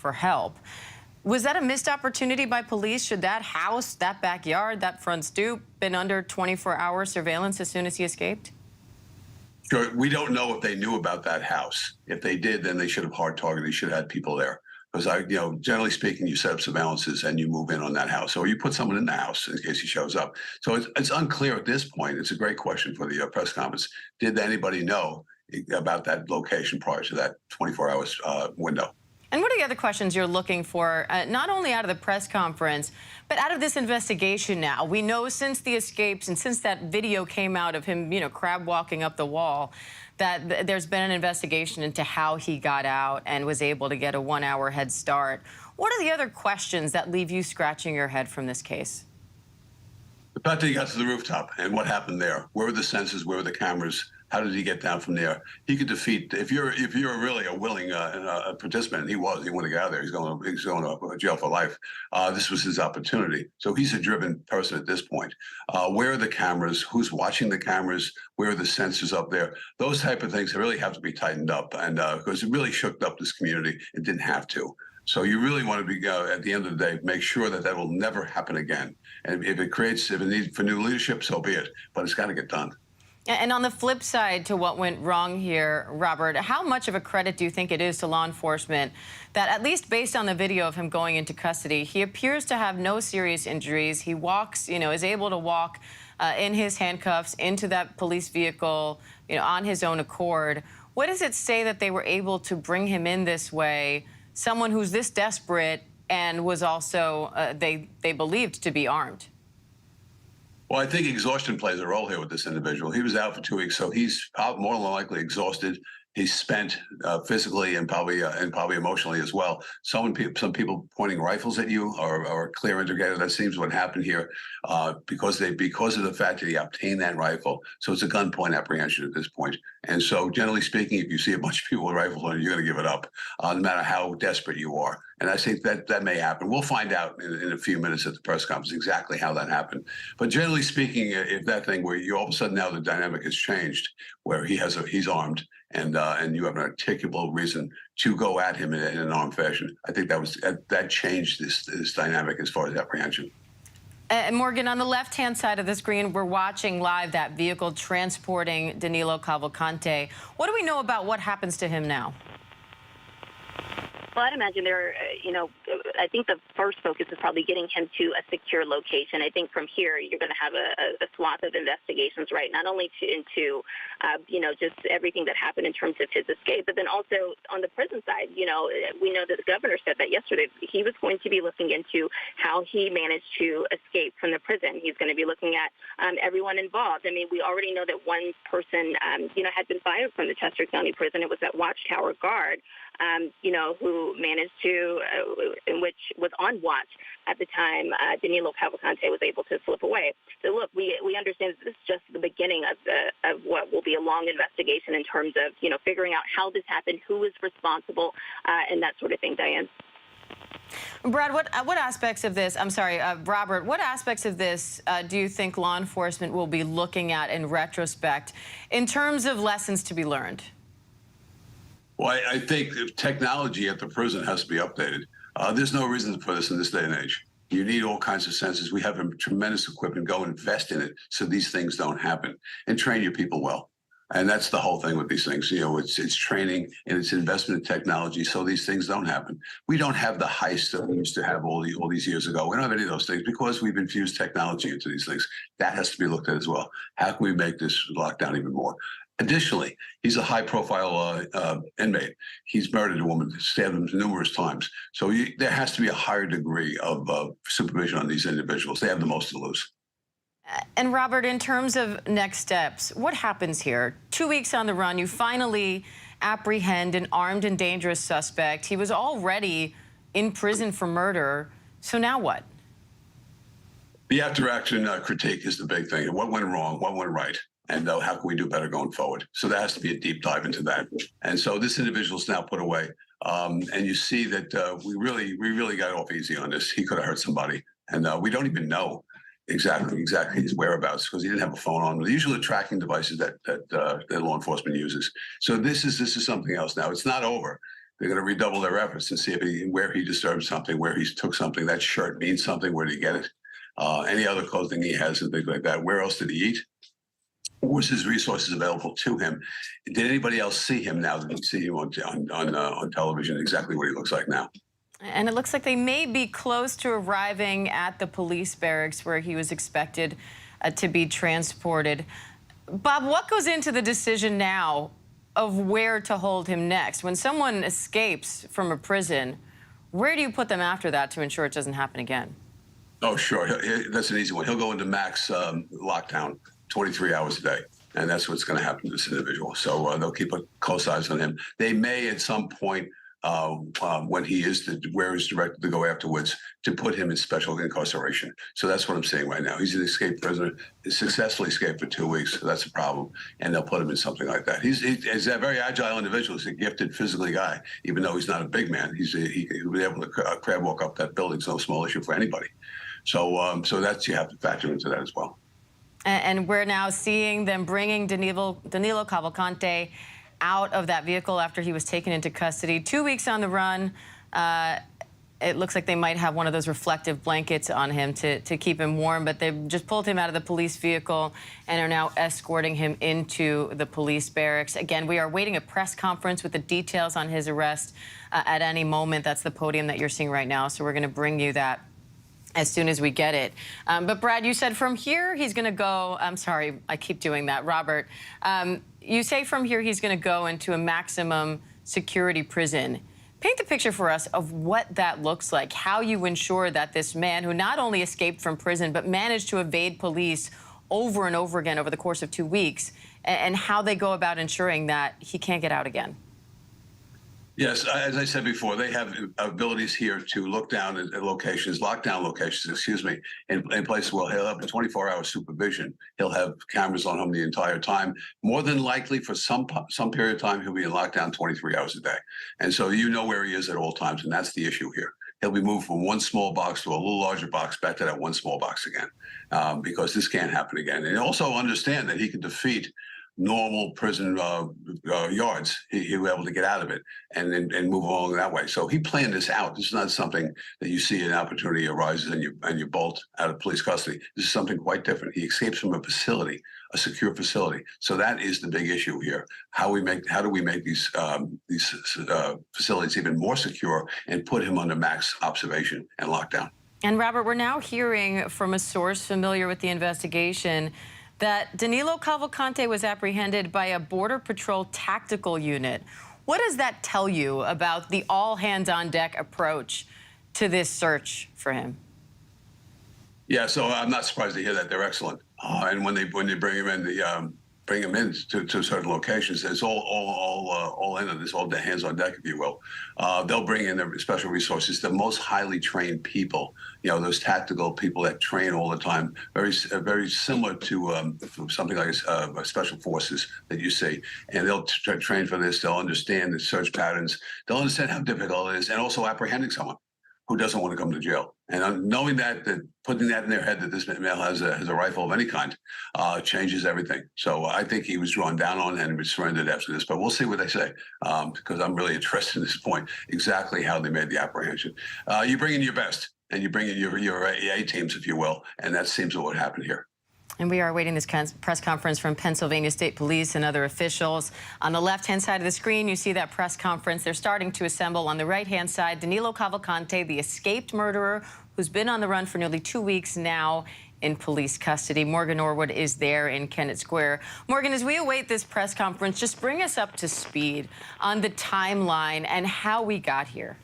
for help. Was that a missed opportunity by police? Should that house, that backyard, that front stoop been under 24-hour surveillance as soon as he escaped? Sure. We don't know if they knew about that house. If they did, then they should have hard targeted. They should have had people there. Because generally speaking, you set up surveillances and you move in on that house, or you put someone in the house in case he shows up. So it's unclear at this point. It's a great question for the press conference. Did anybody know about that location prior to that 24 hours window? And what are the other questions you're looking for, not only out of the press conference, but out of this investigation now? We know since the escapes and since that video came out of him, crab walking up the wall, that there's been an investigation into how he got out and was able to get a 1-hour head start. What are the other questions that leave you scratching your head from this case? The fact that he got to the rooftop and what happened there. Where were the sensors? Where were the cameras? How did he get down from there? He could defeat, if you're really a willing participant, and he wouldn't get out of there. He's going to jail for life. This was his opportunity. So he's a driven person at this point. Where are the cameras? Who's watching the cameras? Where are the sensors up there? Those type of things really have to be tightened up, and because it really shook up this community, it didn't have to. So you really want to be, at the end of the day, make sure that that will never happen again. And if it needs for new leadership, so be it. But it's got to get done. And on the flip side to what went wrong here, Robert, how much of a credit do you think it is to law enforcement that, at least based on the video of him going into custody, he appears to have no serious injuries? He walks, is able to walk in his handcuffs into that police vehicle, on his own accord. What does it say that they were able to bring him in this way, someone who's this desperate and was also, they believed to be armed? Well, I think exhaustion plays a role here with this individual. He was out for 2 weeks, so he's more than likely exhausted. He's spent physically and probably emotionally as well. Some people pointing rifles at you are a clear indicator. That seems what happened here because of the fact that he obtained that rifle. So it's a gunpoint apprehension at this point. And so, generally speaking, if you see a bunch of people with rifles on you, you're going to give it up, no matter how desperate you are. And I think that may happen. We'll find out in a few minutes at the press conference exactly how that happened. But generally speaking, if that thing where you all of a sudden now the dynamic has changed, where he's armed and you have an articulable reason to go at him in an armed fashion, I think that changed this dynamic as far as apprehension. Morgan, on the left-hand side of the screen, we're watching live that vehicle transporting Danilo Cavalcante. What do we know about what happens to him now? Well, I'd imagine I think the first focus is probably getting him to a secure location. I think from here, you're going to have a swath of investigations, right? Not only into just everything that happened in terms of his escape, but then also on the prison side, we know that the governor said that yesterday he was going to be looking into how he managed to escape from the prison. He's going to be looking at everyone involved. I mean, we already know that one person, had been fired from the Chester County prison. It was that watchtower guard, who managed to, in which was on watch at the time Danilo Cavalcante was able to slip away. So look, we understand this is just the beginning of what will be a long investigation in terms of, figuring out how this happened, who was responsible, and that sort of thing, Diane. Brad, what aspects of this, Robert, what aspects of this do you think law enforcement will be looking at in retrospect in terms of lessons to be learned? Well, I think technology at the prison has to be updated. There's no reason for this in this day and age. You need all kinds of sensors. We have tremendous equipment. Go invest in it so these things don't happen, and train your people well. And that's the whole thing with these things. It's training and it's investment in technology so these things don't happen. We don't have the heist that we used to have all these years ago. We don't have any of those things because we've infused technology into these things. That has to be looked at as well. How can we make this lockdown even more? Additionally, he's a high-profile inmate. He's murdered a woman, stabbed him numerous times. So there has to be a higher degree of supervision on these individuals. They have the most to lose. And Robert, in terms of next steps, what happens here? 2 weeks on the run, you finally apprehend an armed and dangerous suspect. He was already in prison for murder. So now what? The after-action critique is the big thing. What went wrong? What went right? And how can we do better going forward? So there has to be a deep dive into that. And so this individual is now put away. And you see that we really got off easy on this. He could have hurt somebody. And we don't even know exactly his whereabouts because he didn't have a phone on. Usually tracking devices that law enforcement uses. So this is something else now. It's not over. They're going to redouble their efforts and see if where he disturbed something, where he took something. That shirt means something. Where did he get it? Any other clothing he has and things like that. Where else did he eat? Was his resources available to him? Did anybody else see him now? Did you see him on television? Exactly what he looks like now. And it looks like they may be close to arriving at the police barracks where he was expected to be transported. Bob, what goes into the decision now of where to hold him next? When someone escapes from a prison, where do you put them after that to ensure it doesn't happen again? Oh, sure. That's an easy one. He'll go into max lockdown 23 hours a day. And that's what's going to happen to this individual. So they'll keep a close eyes on him. They may at some point, when he is where he's directed to go afterwards, to put him in special incarceration. So that's what I'm saying right now. He's an escaped prisoner, successfully escaped for 2 weeks. So that's a problem. And they'll put him in something like that. He's a very agile individual. He's a gifted physically guy, even though he's not a big man. He'll be able to crab walk up that building. It's no small issue for anybody. So that's, you have to factor into that as well. And we're now seeing them bringing Danilo Cavalcante out of that vehicle after he was taken into custody. 2 weeks on the run. It looks like they might have one of those reflective blankets on him to keep him warm, but they've just pulled him out of the police vehicle and are now escorting him into the police barracks. Again, we are waiting a press conference with the details on his arrest at any moment. That's the podium that you're seeing right now, so we're going to bring you that as soon as we get it. But Brad, you said from here he's going to go, I'm sorry, I keep doing that, Robert. You say from here he's going to go into a maximum security prison. Paint the picture for us of what that looks like, how you ensure that this man who not only escaped from prison but managed to evade police over and over again over the course of 2 weeks, and how they go about ensuring that he can't get out again. Yes, as I said before, they have abilities here to look down at locations, lockdown locations, excuse me, in places where he'll have a 24-hour supervision. He'll have cameras on him the entire time. More than likely, for some period of time, he'll be in lockdown 23 hours a day. And so you know where he is at all times, and that's the issue here. He'll be moved from one small box to a little larger box, back to that one small box again, because this can't happen again. And also understand that he can defeat normal prison yards. He'll be able to get out of it and move along that way. So he planned this out. This is not something that you see an opportunity arises and you bolt out of police custody. This is something quite different. He escapes from a facility, a secure facility. So that is the big issue here. How do we make these facilities even more secure and put him under max observation and lockdown? And Robert, we're now hearing from a source familiar with the investigation that Danilo Cavalcante was apprehended by a Border Patrol tactical unit. What does that tell you about the all-hands-on-deck approach to this search for him? Yeah, so I'm not surprised to hear that. They're excellent. And when they bring him in, bring him in to certain locations, it's all in on this, all hands on deck, if you will. They'll bring in their special resources, the most highly trained people, those tactical people that train all the time, very similar to something like special forces that you see. And they'll train for this. They'll understand the search patterns. They'll understand how difficult it is, and also apprehending someone who doesn't want to come to jail. And knowing that putting that in their head that this male has a rifle of any kind changes everything. So I think he was drawn down on and he surrendered after this. But we'll see what they say, because I'm really interested in this point, exactly how they made the apprehension. You bring in your best, and you bring in your A teams, if you will, and that seems what happened here. And we are awaiting this press conference from Pennsylvania State Police and other officials. On the left-hand side of the screen, you see that press conference. They're starting to assemble. On the right-hand side, Danilo Cavalcante, the escaped murderer who's been on the run for nearly 2 weeks now in police custody. Morgan Norwood is there in Kennett Square. Morgan, as we await this press conference, just bring us up to speed on the timeline and how we got here.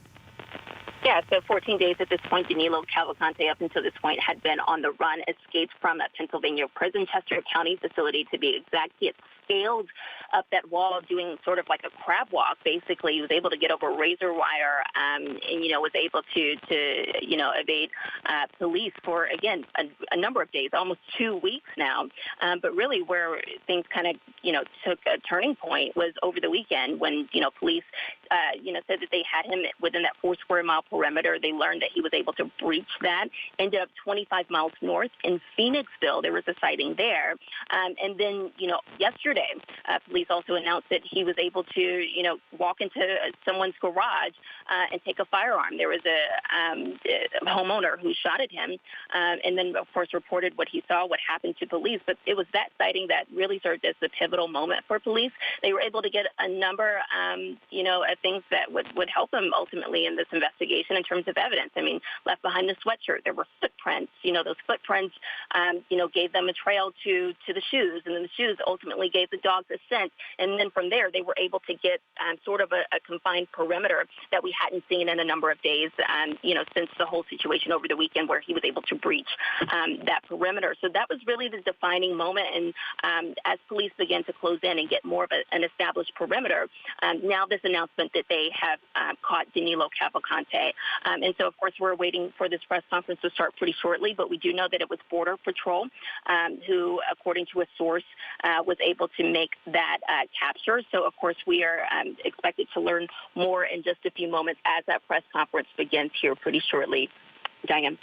Yeah, so 14 days at this point. Danilo Cavalcante, up until this point, had been on the run, escaped from a Pennsylvania prison, Chester County facility to be exact. He had scaled up that wall doing sort of like a crab walk, basically. He was able to get over razor wire and, was able to evade police for, again, a number of days, almost 2 weeks now. But really where things kind of, took a turning point was over the weekend when, police said that they had him within that 4 square mile perimeter. They learned that he was able to breach that, ended up 25 miles north in Phoenixville. There was a sighting there. And then, yesterday, police also announced that he was able to, walk into someone's garage and take a firearm. There was a homeowner who shot at him and then, of course, reported what he saw, what happened to police. But it was that sighting that really served as the pivotal moment for police. They were able to get a number, of things that would help them ultimately in this investigation in terms of evidence. I mean, left behind the sweatshirt, there were footprints. Those footprints, gave them a trail to the shoes, and then the shoes ultimately gave the dogs a scent. And then from there, they were able to get sort of a confined perimeter that we hadn't seen in a number of days, since the whole situation over the weekend where he was able to breach that perimeter. So that was really the defining moment. And as police began to close in and get more of an established perimeter, now this announcement that they have caught Danilo Cavalcante. And so, of course, we're waiting for this press conference to start pretty shortly, but we do know that it was Border Patrol who, according to a source, was able to make that capture. So, of course, we are expected to learn more in just a few moments as that press conference begins here pretty shortly. Diane.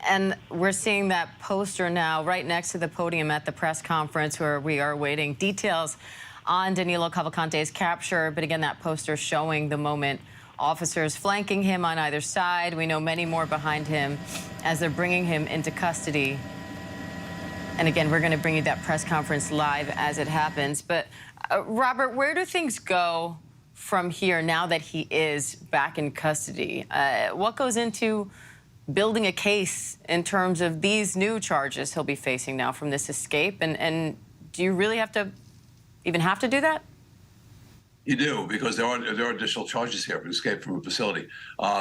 And we're seeing that poster now right next to the podium at the press conference where we are waiting details on Danilo Cavalcante's capture. But again, that poster showing the moment, officers flanking him on either side. We know many more behind him as they're bringing him into custody. And again, we're going to bring you that press conference live as it happens. But Robert, where do things go from here now that he is back in custody? What goes into building a case in terms of these new charges he'll be facing now from this escape? And do you really even have to do that? You do, because there are additional charges here for escape from a facility.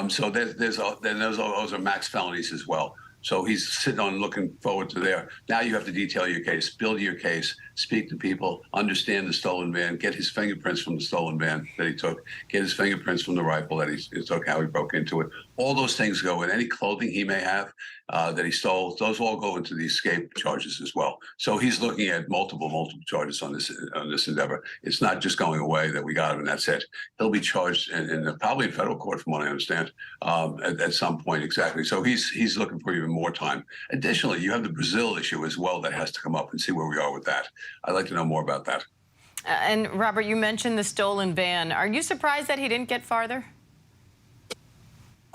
So those are max felonies as well. So he's sitting on looking forward to there. Now you have to detail your case, build your case, speak to people, understand the stolen van, get his fingerprints from the stolen van that he took, get his fingerprints from the rifle that he took, how he broke into it. All those things go in. Any clothing he may have that he stole, those all go into the escape charges as well. So he's looking at multiple charges on this endeavor. It's not just going away that we got him and that's it. He'll be charged in probably in federal court, from what I understand, at some point exactly. So he's looking for even more time. Additionally, you have the Brazil issue as well that has to come up and see where we are with that. I'd like to know more about that. And Robert, you mentioned the stolen van. Are you surprised that he didn't get farther?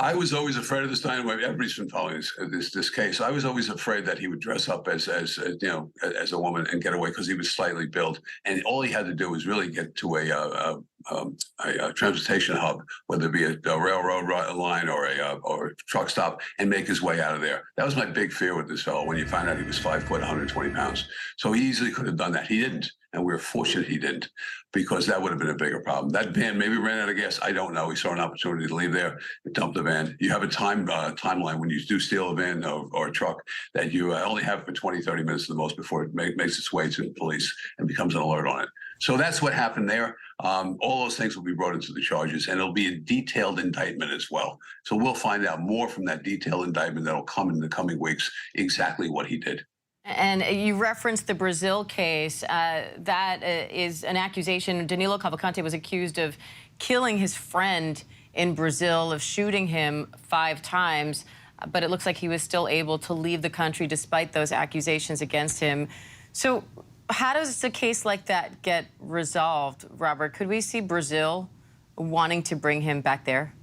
I was always afraid of this time. Everybody's been following this case. I was always afraid that he would dress up as a woman and get away because he was slightly built, and all he had to do was really get to a transportation hub, whether it be a railroad line or a truck stop, and make his way out of there. That was my big fear with this fellow when you find out he was 5 foot, 120 pounds. So he easily could have done that. He didn't. And we were fortunate he didn't, because that would have been a bigger problem. That van maybe ran out of gas. I don't know. He saw an opportunity to leave there, dump the van. You have a timeline when you do steal a van or a truck that you only have for 20, 30 minutes at the most before it makes its way to the police and becomes an alert on it. So that's what happened there. All those things will be brought into the charges, and it'll be a detailed indictment as well. So we'll find out more from that detailed indictment that'll come in the coming weeks, exactly what he did. And you referenced the Brazil case. That is an accusation. Danilo Cavalcante was accused of killing his friend in Brazil, of shooting him 5 times. But it looks like he was still able to leave the country despite those accusations against him. So how does a case like that get resolved, Robert? Could we see Brazil wanting to bring him back there?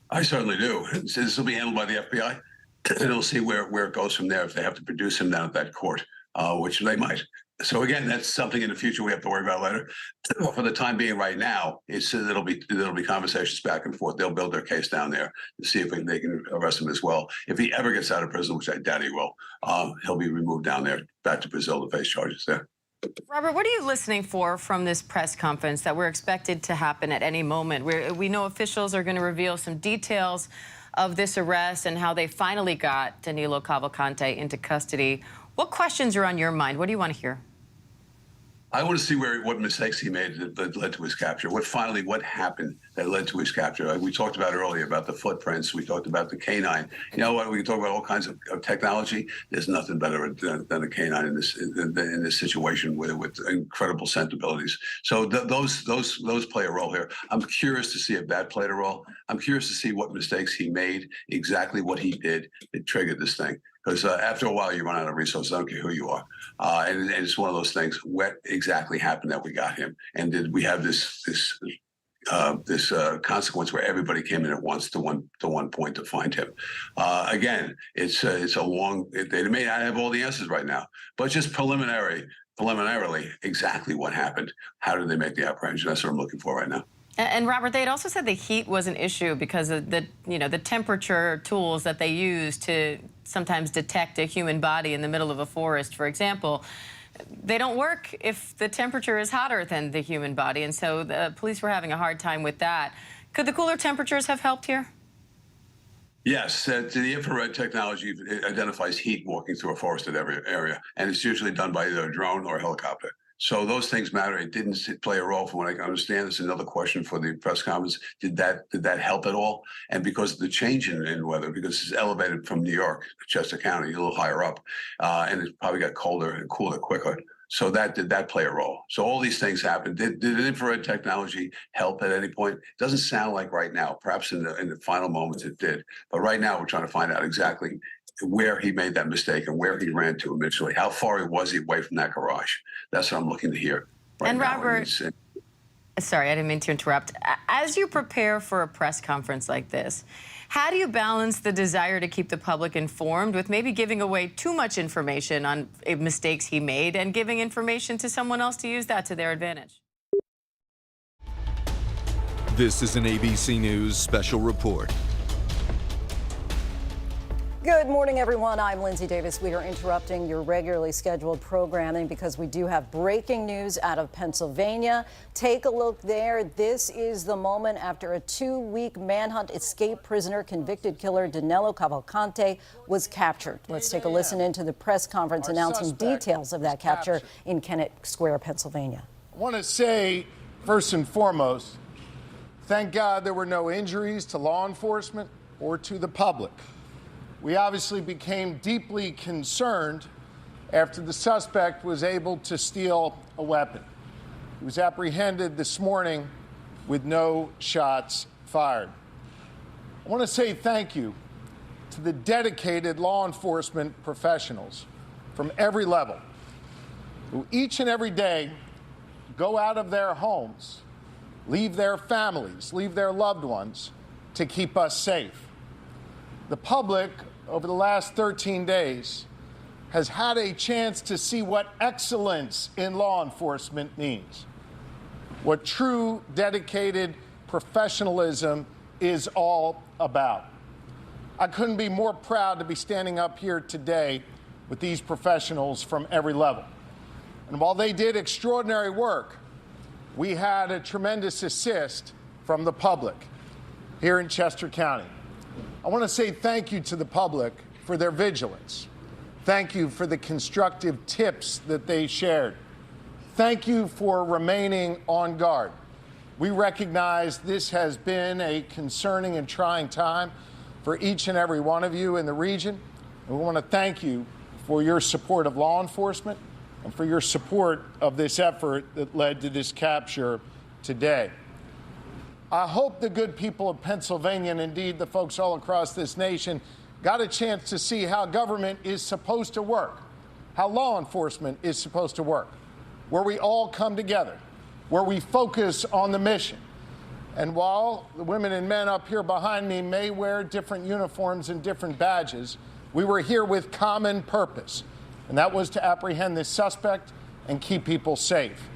I certainly do. This will be handled by the FBI. And it'll see where it goes from there if they have to produce him down at that court, which they might. So again, that's something in the future we have to worry about later. For the time being, right now, there'll be conversations back and forth. They'll build their case down there to see if they can arrest him as well. If he ever gets out of prison, which I doubt he will, he'll be removed down there back to Brazil to face charges there. Robert, what are you listening for from this press conference that we're expected to happen at any moment? We know officials are going to reveal some details of this arrest and how they finally got Danilo Cavalcante into custody. What questions are on your mind? What do you want to hear? I want to see what mistakes he made that led to his capture. What happened that led to his capture? We talked about earlier about the footprints. We talked about the canine. You know what? We can talk about all kinds of technology. There's nothing better than a canine in this situation with incredible scent abilities. So those play a role here. I'm curious to see if that played a role. I'm curious to see what mistakes he made, exactly what he did that triggered this thing. Because after a while, you run out of resources. I don't care who you are, and it's one of those things. What exactly happened that we got him, and did we have this consequence where everybody came in at once to one point to find him? Again, it's a long. They may not have all the answers right now, but just preliminarily, exactly what happened. How did they make the apprehension? That's what I'm looking for right now. And Robert, they had also said the heat was an issue because of the temperature tools that they use to sometimes detect a human body in the middle of a forest, for example. They don't work if the temperature is hotter than the human body, and so the police were having a hard time with that. Could the cooler temperatures have helped here? Yes, the infrared technology identifies heat walking through a forested area, and it's usually done by either a drone or a helicopter. So those things matter. It didn't play a role, from what I can understand. This is another question for the press conference. Did that help at all? And because of the change in weather, because it's elevated from New York, Chester County, a little higher up, and it probably got colder and cooler quicker. So did that play a role? So all these things happened. Did infrared technology help at any point? It doesn't sound like right now. Perhaps in the final moments it did. But right now we're trying to find out exactly where he made that mistake and where he ran to initially. How far was he away from that garage? That's what I'm looking to hear right and now. Robert, sorry, I didn't mean to interrupt. As you prepare for a press conference like this, how do you balance the desire to keep the public informed with maybe giving away too much information on mistakes he made and giving information to someone else to use that to their advantage? This is an ABC News special report. Good morning, everyone. I'm Lindsay Davis. We are interrupting your regularly scheduled programming because we do have breaking news out of Pennsylvania. Take a look there. This is the moment after a 2-week manhunt, escaped prisoner, convicted killer Danelo Cavalcante was captured. Let's take a listen into the press conference announcing details of that capture in Kennett Square, Pennsylvania. I want to say, first and foremost, thank God there were no injuries to law enforcement or to the public. We obviously became deeply concerned after the suspect was able to steal a weapon. He was apprehended this morning with no shots fired. I want to say thank you to the dedicated law enforcement professionals from every level who each and every day go out of their homes, leave their families, leave their loved ones to keep us safe. The public, over the last 13 days, has had a chance to see what excellence in law enforcement means, what true, dedicated professionalism is all about. I couldn't be more proud to be standing up here today with these professionals from every level. And while they did extraordinary work, we had a tremendous assist from the public here in Chester County. I want to say thank you to the public for their vigilance. Thank you for the constructive tips that they shared. Thank you for remaining on guard. We recognize this has been a concerning and trying time for each and every one of you in the region. And we want to thank you for your support of law enforcement and for your support of this effort that led to this capture today. I hope the good people of Pennsylvania, and indeed the folks all across this nation, got a chance to see how government is supposed to work, how law enforcement is supposed to work, where we all come together, where we focus on the mission. And while the women and men up here behind me may wear different uniforms and different badges, we were here with common purpose, and that was to apprehend this suspect and keep people safe.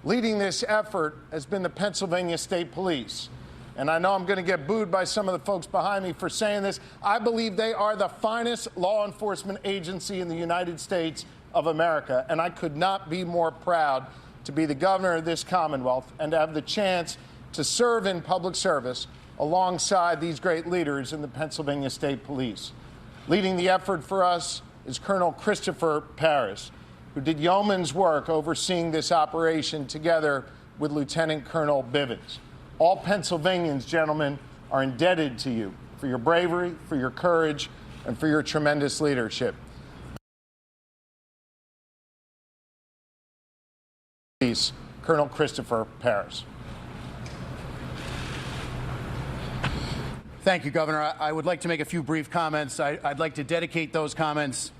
Leading this effort has been the Pennsylvania State Police. And I know I'm going to get booed by some of the folks behind me for saying this. I believe they are the finest law enforcement agency in the United States of America. And I could not be more proud to be the governor of this Commonwealth and to have the chance to serve in public service alongside these great leaders in the Pennsylvania State Police. Leading the effort for us is Colonel Christopher Paris. who did yeoman's work overseeing this operation together with Lieutenant Colonel Bivens. All Pennsylvanians, gentlemen, are indebted to you for your bravery, for your courage, and for your tremendous leadership. Please, Colonel Christopher Paris. Thank you, Governor. I would like to make a few brief comments. I'd like to dedicate those comments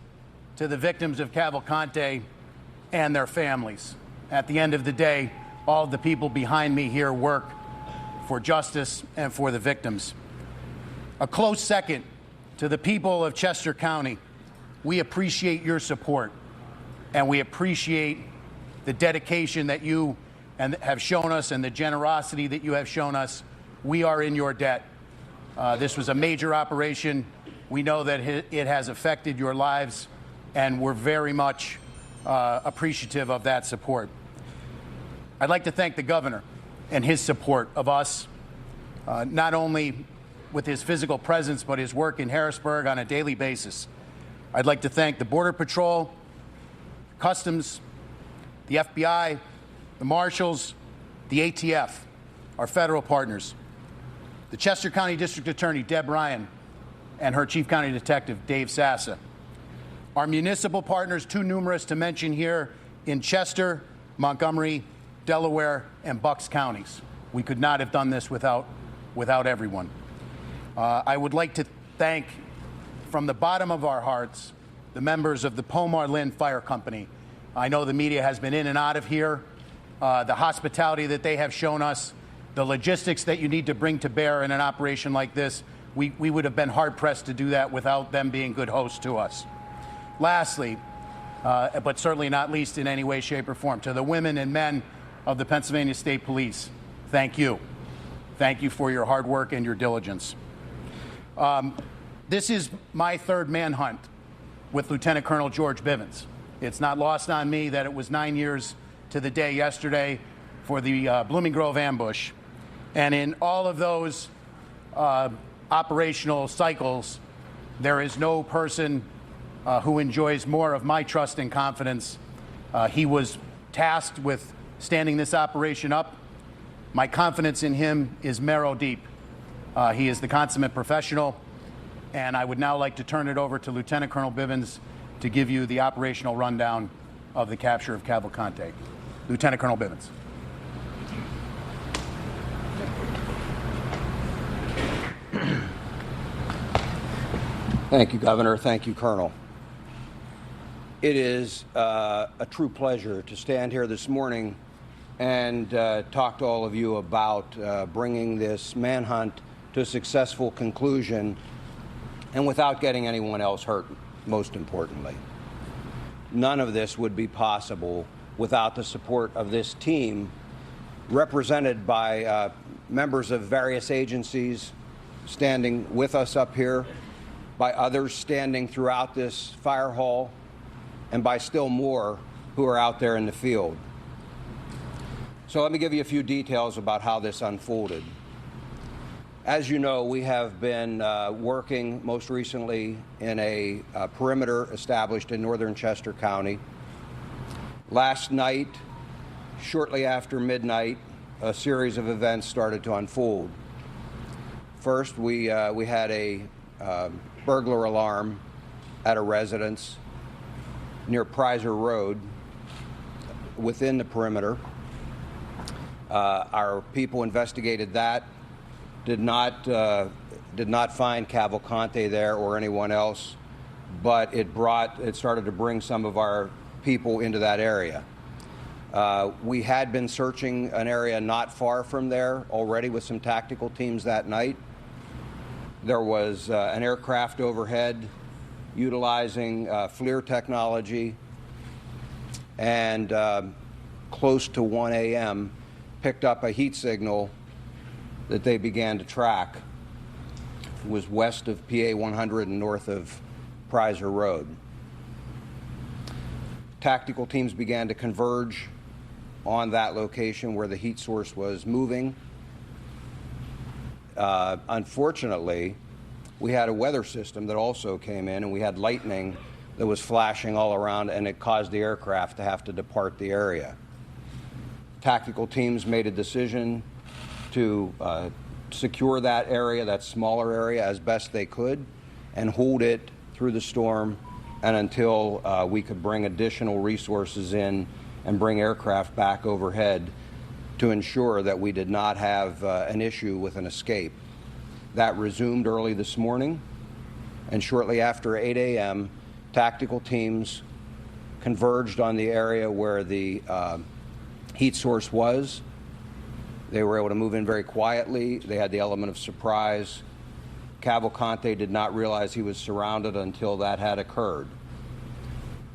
to the victims of Cavalcante and their families. At the end of the day, all of the people behind me here work for justice and for the victims. A close second to the people of Chester County. We appreciate your support, and we appreciate the dedication that you have shown us and the generosity that you have shown us. We are in your debt. This was a major operation. We know that it has affected your lives, and we're very much appreciative of that support. I'd like to thank the governor and his support of us, not only with his physical presence, but his work in Harrisburg on a daily basis. I'd like to thank the Border Patrol, Customs, the FBI, the Marshals, the ATF, our federal partners, the Chester County District Attorney, Deb Ryan, and her Chief County Detective, Dave Sassa. Our municipal partners, too numerous to mention here, in Chester, Montgomery, Delaware, and Bucks counties. We could not have done this without everyone. I would like to thank, from the bottom of our hearts, the members of the Pomar Lynn Fire Company. I know the media has been in and out of here. The hospitality that they have shown us, the logistics that you need to bring to bear in an operation like this, we would have been hard-pressed to do that without them being good hosts to us. Lastly, but certainly not least in any way, shape, or form, to the women and men of the Pennsylvania State Police, thank you. Thank you for your hard work and your diligence. This is my third manhunt with Lieutenant Colonel George Bivens. It's not lost on me that it was 9 years to the day yesterday for the Blooming Grove ambush. And in all of those operational cycles, there is no person who enjoys more of my trust and confidence. He was tasked with standing this operation up. My confidence in him is marrow deep. He is the consummate professional, and I would now like to turn it over to Lieutenant Colonel Bivens to give you the operational rundown of the capture of Cavalcante. Lieutenant Colonel Bivens. Thank you, Governor. Thank you, Colonel. It is a true pleasure to stand here this morning and talk to all of you about bringing this manhunt to a successful conclusion, and without getting anyone else hurt, most importantly. None of this would be possible without the support of this team, represented by members of various agencies standing with us up here, by others standing throughout this fire hall, and by still more who are out there in the field. So let me give you a few details about how this unfolded. As you know, we have been working most recently in a perimeter established in northern Chester County. Last night, shortly after midnight, a series of events started to unfold. First, we had a burglar alarm at a residence near Prizer Road within the perimeter. Our people investigated that, did not find Cavalcante there or anyone else, but it started to bring some of our people into that area. We had been searching an area not far from there already with some tactical teams that night. There was an aircraft overhead utilizing FLIR technology, and close to 1 a.m. picked up a heat signal that they began to track. It was west of PA 100 and north of Prizer Road. Tactical teams began to converge on that location where the heat source was moving. Unfortunately, we had a weather system that also came in, and we had lightning that was flashing all around, and it caused the aircraft to have to depart the area. Tactical teams made a decision to secure that area, that smaller area, as best they could, and hold it through the storm and until we could bring additional resources in and bring aircraft back overhead to ensure that we did not have an issue with an escape. That resumed early this morning, and shortly after 8 a.m., tactical teams converged on the area where the heat source was. They were able to move in very quietly. They had the element of surprise. Cavalcante did not realize he was surrounded until that had occurred.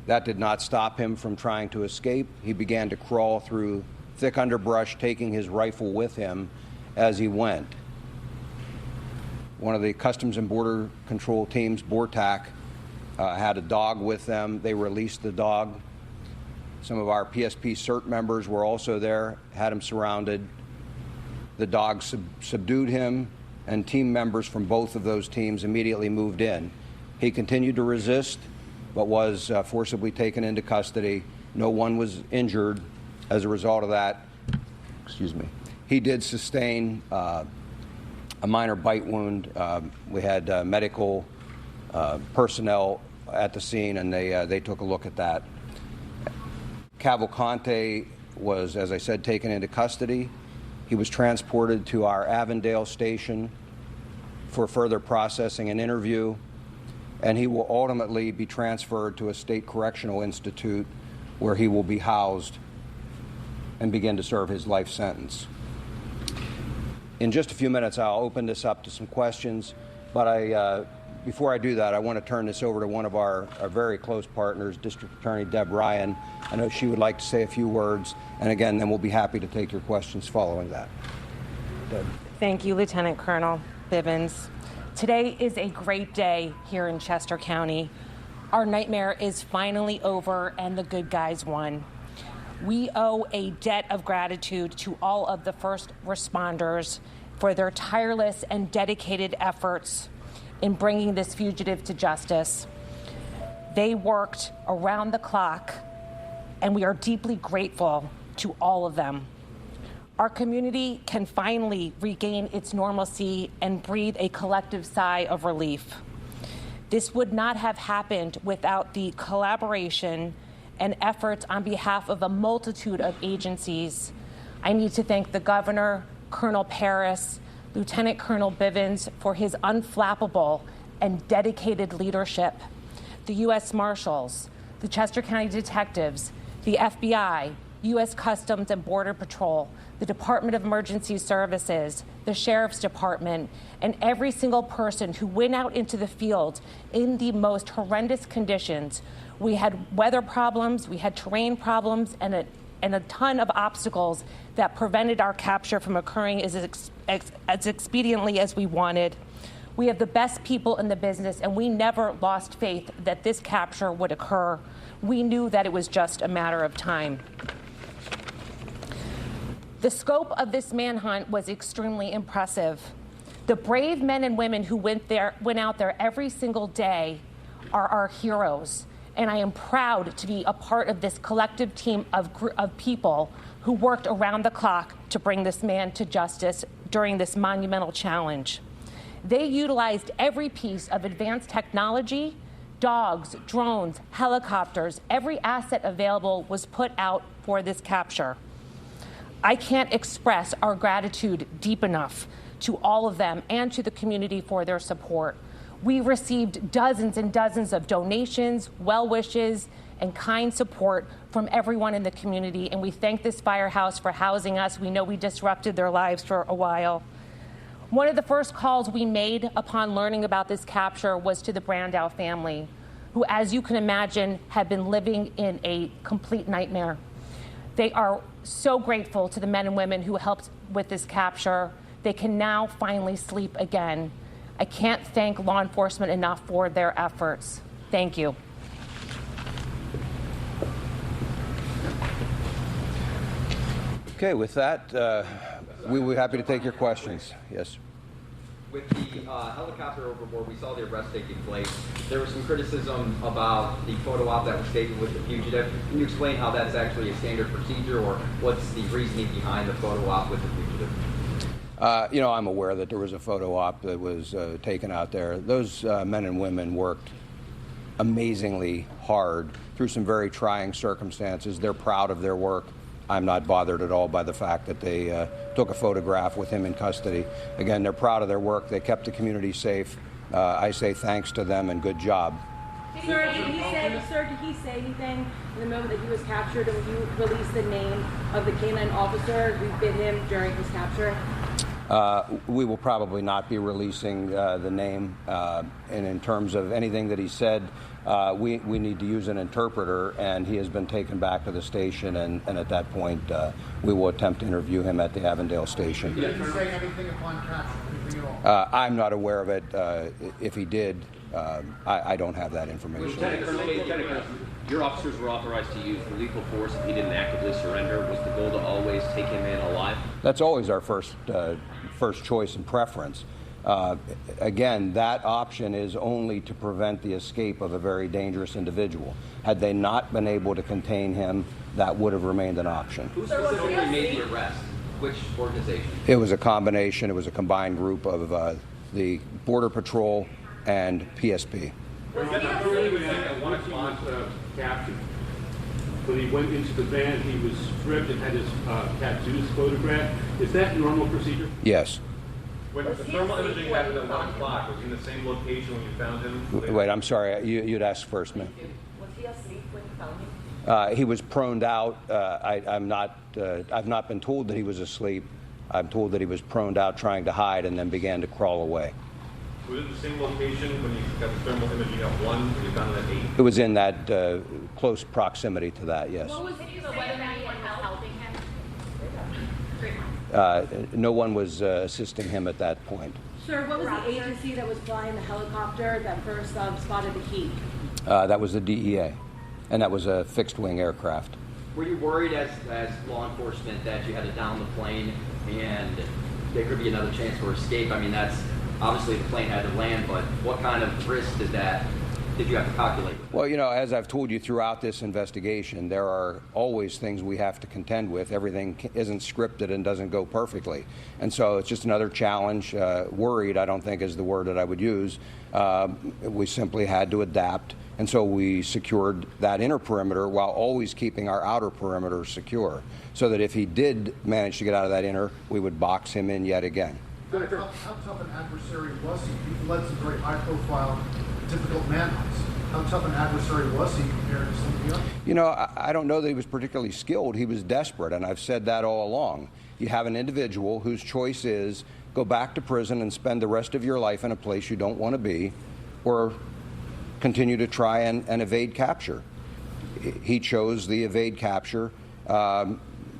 That did not stop him from trying to escape. He began to crawl through thick underbrush, taking his rifle with him as he went. One of the Customs and Border Control teams, BORTAC, had a dog with them. They released the dog. Some of our PSP CERT members were also there, had him surrounded. The dog subdued him, and team members from both of those teams immediately moved in. He continued to resist, but was forcibly taken into custody. No one was injured as a result of that. Excuse me. He did sustain a minor bite wound. We had medical personnel at the scene, and they took a look at that. Cavalcante was, as I said, taken into custody. He was transported to our Avondale station for further processing and interview, and he will ultimately be transferred to a state correctional institute where he will be housed and begin to serve his life sentence. In just a few minutes, I'll open this up to some questions, but before I do that, I want to turn this over to one of our very close partners, District Attorney Deb Ryan. I know she would like to say a few words, and again, then we'll be happy to take your questions following that. Deb. Thank you, Lieutenant Colonel Bivens. Today is a great day here in Chester County. Our nightmare is finally over, and the good guys won. We owe a debt of gratitude to all of the first responders for their tireless and dedicated efforts in bringing this fugitive to justice. They worked around the clock, and we are deeply grateful to all of them. Our community can finally regain its normalcy and breathe a collective sigh of relief. This would not have happened without the collaboration and efforts on behalf of a multitude of agencies. I need to thank the Governor, Colonel Paris, Lieutenant Colonel Bivens for his unflappable and dedicated leadership, the U.S. Marshals, the Chester County Detectives, the FBI, U.S. Customs and Border Patrol, the Department of Emergency Services, the Sheriff's Department, and every single person who went out into the field in the most horrendous conditions. We had weather problems, we had terrain problems, and a ton of obstacles that prevented our capture from occurring as expediently as we wanted. We have the best people in the business, and we never lost faith that this capture would occur. We knew that it was just a matter of time. The scope of this manhunt was extremely impressive. The brave men and women who went out there every single day are our heroes. And I am proud to be a part of this collective team of people who worked around the clock to bring this man to justice during this monumental challenge. They utilized every piece of advanced technology, dogs, drones, helicopters, every asset available was put out for this capture. I can't express our gratitude deep enough to all of them and to the community for their support. We received dozens and dozens of donations, well wishes, and kind support from everyone in the community, and we thank this firehouse for housing us. We know we disrupted their lives for a while. One of the first calls we made upon learning about this capture was to the Brandow family, who, as you can imagine, have been living in a complete nightmare. They are so grateful to the men and women who helped with this capture. They can now finally sleep again. I can't thank law enforcement enough for their efforts. Thank you. Okay, with that, we will be happy to take your questions. Yes. With the helicopter overboard, we saw the arrest taking place. There was some criticism about the photo op that was taken with the fugitive. Can you explain how that's actually a standard procedure, or what's the reasoning behind the photo op with the fugitive? I'm aware that there was a photo op that was taken out there. Those men and women worked amazingly hard through some very trying circumstances. They're proud of their work. I'm not bothered at all by the fact that they took a photograph with him in custody. Again, they're proud of their work. They kept the community safe. I say thanks to them and good job. Sir, did he say anything in the moment that he was captured, and you released the name of the canine officer who bit him during his capture? We will probably not be releasing the name. And in terms of anything that he said, we need to use an interpreter, and he has been taken back to the station, and at that point, we will attempt to interview him at the Avondale station. Did he say anything upon capture? Anything at all? I'm not aware of it. If he did, I don't have that information. Your officers were authorized to use lethal force if he didn't actively surrender. Was the goal to always take him in alive? That's always our first choice and preference. Again, that option is only to prevent the escape of a very dangerous individual. Had they not been able to contain him, that would have remained an option. Who specifically made the arrest? Which organization? It was a combination. It was a combined group of the Border Patrol and PSP. At 1 o'clock captured. When he went into the van, he was stripped and had his tattoos photographed. Is that normal procedure? Yes. When the thermal imaging happened at 1 o'clock, was he in the same location when you found him? Wait, I'm sorry. You'd ask first, man. Was he asleep when you found him? He was proned out. I've not been told that he was asleep. I'm told that he was proned out trying to hide and then began to crawl away. Was it the same location when you got the thermal imaging at 1 when you found him at 8? It was in that close proximity to that, yes. What was it, whether anyone was helping him? No one was assisting him at that point. Sir, what was the agency that was flying the helicopter that first spotted the heat? That was the DEA, and that was a fixed-wing aircraft. Were you worried as law enforcement that you had to down the plane and there could be another chance for escape? I mean, that's obviously the plane had to land, but what kind of risk did you have to calculate with? Well, as I've told you throughout this investigation, there are always things we have to contend with. Everything isn't scripted and doesn't go perfectly. And so it's just another challenge. Worried, I don't think, is the word that I would use. We simply had to adapt. And so we secured that inner perimeter while always keeping our outer perimeter secure, so that if he did manage to get out of that inner, we would box him in yet again. How tough an adversary was he? He led some very high-profile, difficult manhunts. How tough an adversary was he compared to some of the others? I don't know that he was particularly skilled. He was desperate, and I've said that all along. You have an individual whose choice is go back to prison and spend the rest of your life in a place you don't want to be, or continue to try and evade capture. He chose the evade capture.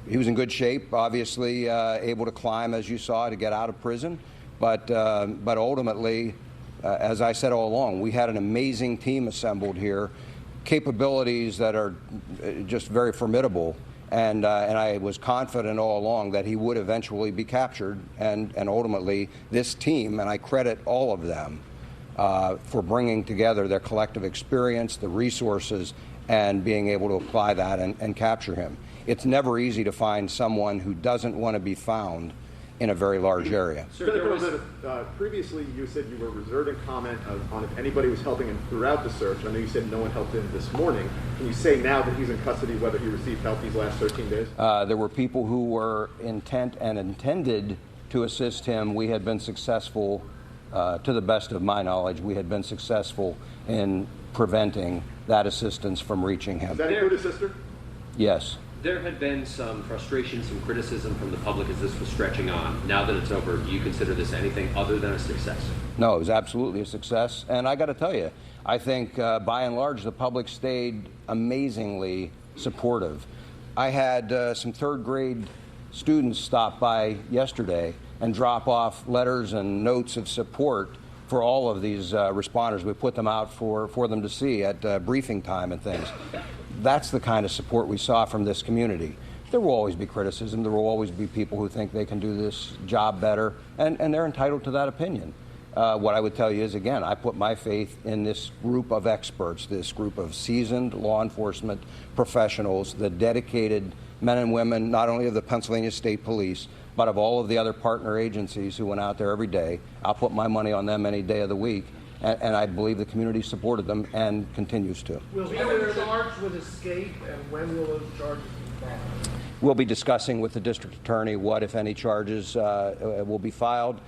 He was in good shape, obviously able to climb, as you saw, to get out of prison. But ultimately, as I said all along, we had an amazing team assembled here, capabilities that are just very formidable. And I was confident all along that he would eventually be captured. And ultimately, this team, and I credit all of them for bringing together their collective experience, the resources, and being able to apply that and capture him. It's never easy to find someone who doesn't want to be found in a very large area. Previously, you said you were reserving comment on if anybody was helping him throughout the search. I know you said no one helped him this morning. Can you say now that he's in custody whether he received help these last 13 days? There were people who were intent and intended to assist him. We had been successful, to the best of my knowledge, we had been successful in preventing that assistance from reaching him. Does that include his sister? Yes. There had been some frustration, some criticism from the public as this was stretching on. Now that it's over, do you consider this anything other than a success? No, it was absolutely a success. And I got to tell you, I think by and large the public stayed amazingly supportive. I had some third grade students stop by yesterday and drop off letters and notes of support for all of these responders. We put them out for them to see at briefing time and things. That's the kind of support we saw from this community. There will always be criticism. There will always be people who think they can do this job better, and they're entitled to that opinion. What I would tell you is, again, I put my faith in this group of experts, this group of seasoned law enforcement professionals, the dedicated men and women, not only of the Pennsylvania State Police, but of all of the other partner agencies who went out there every day. I'll put my money on them any day of the week, and I believe the community supported them and continues to. Will we be charged with escape, and when will those charges be filed? We'll be discussing with the district attorney what, if any, charges will be filed.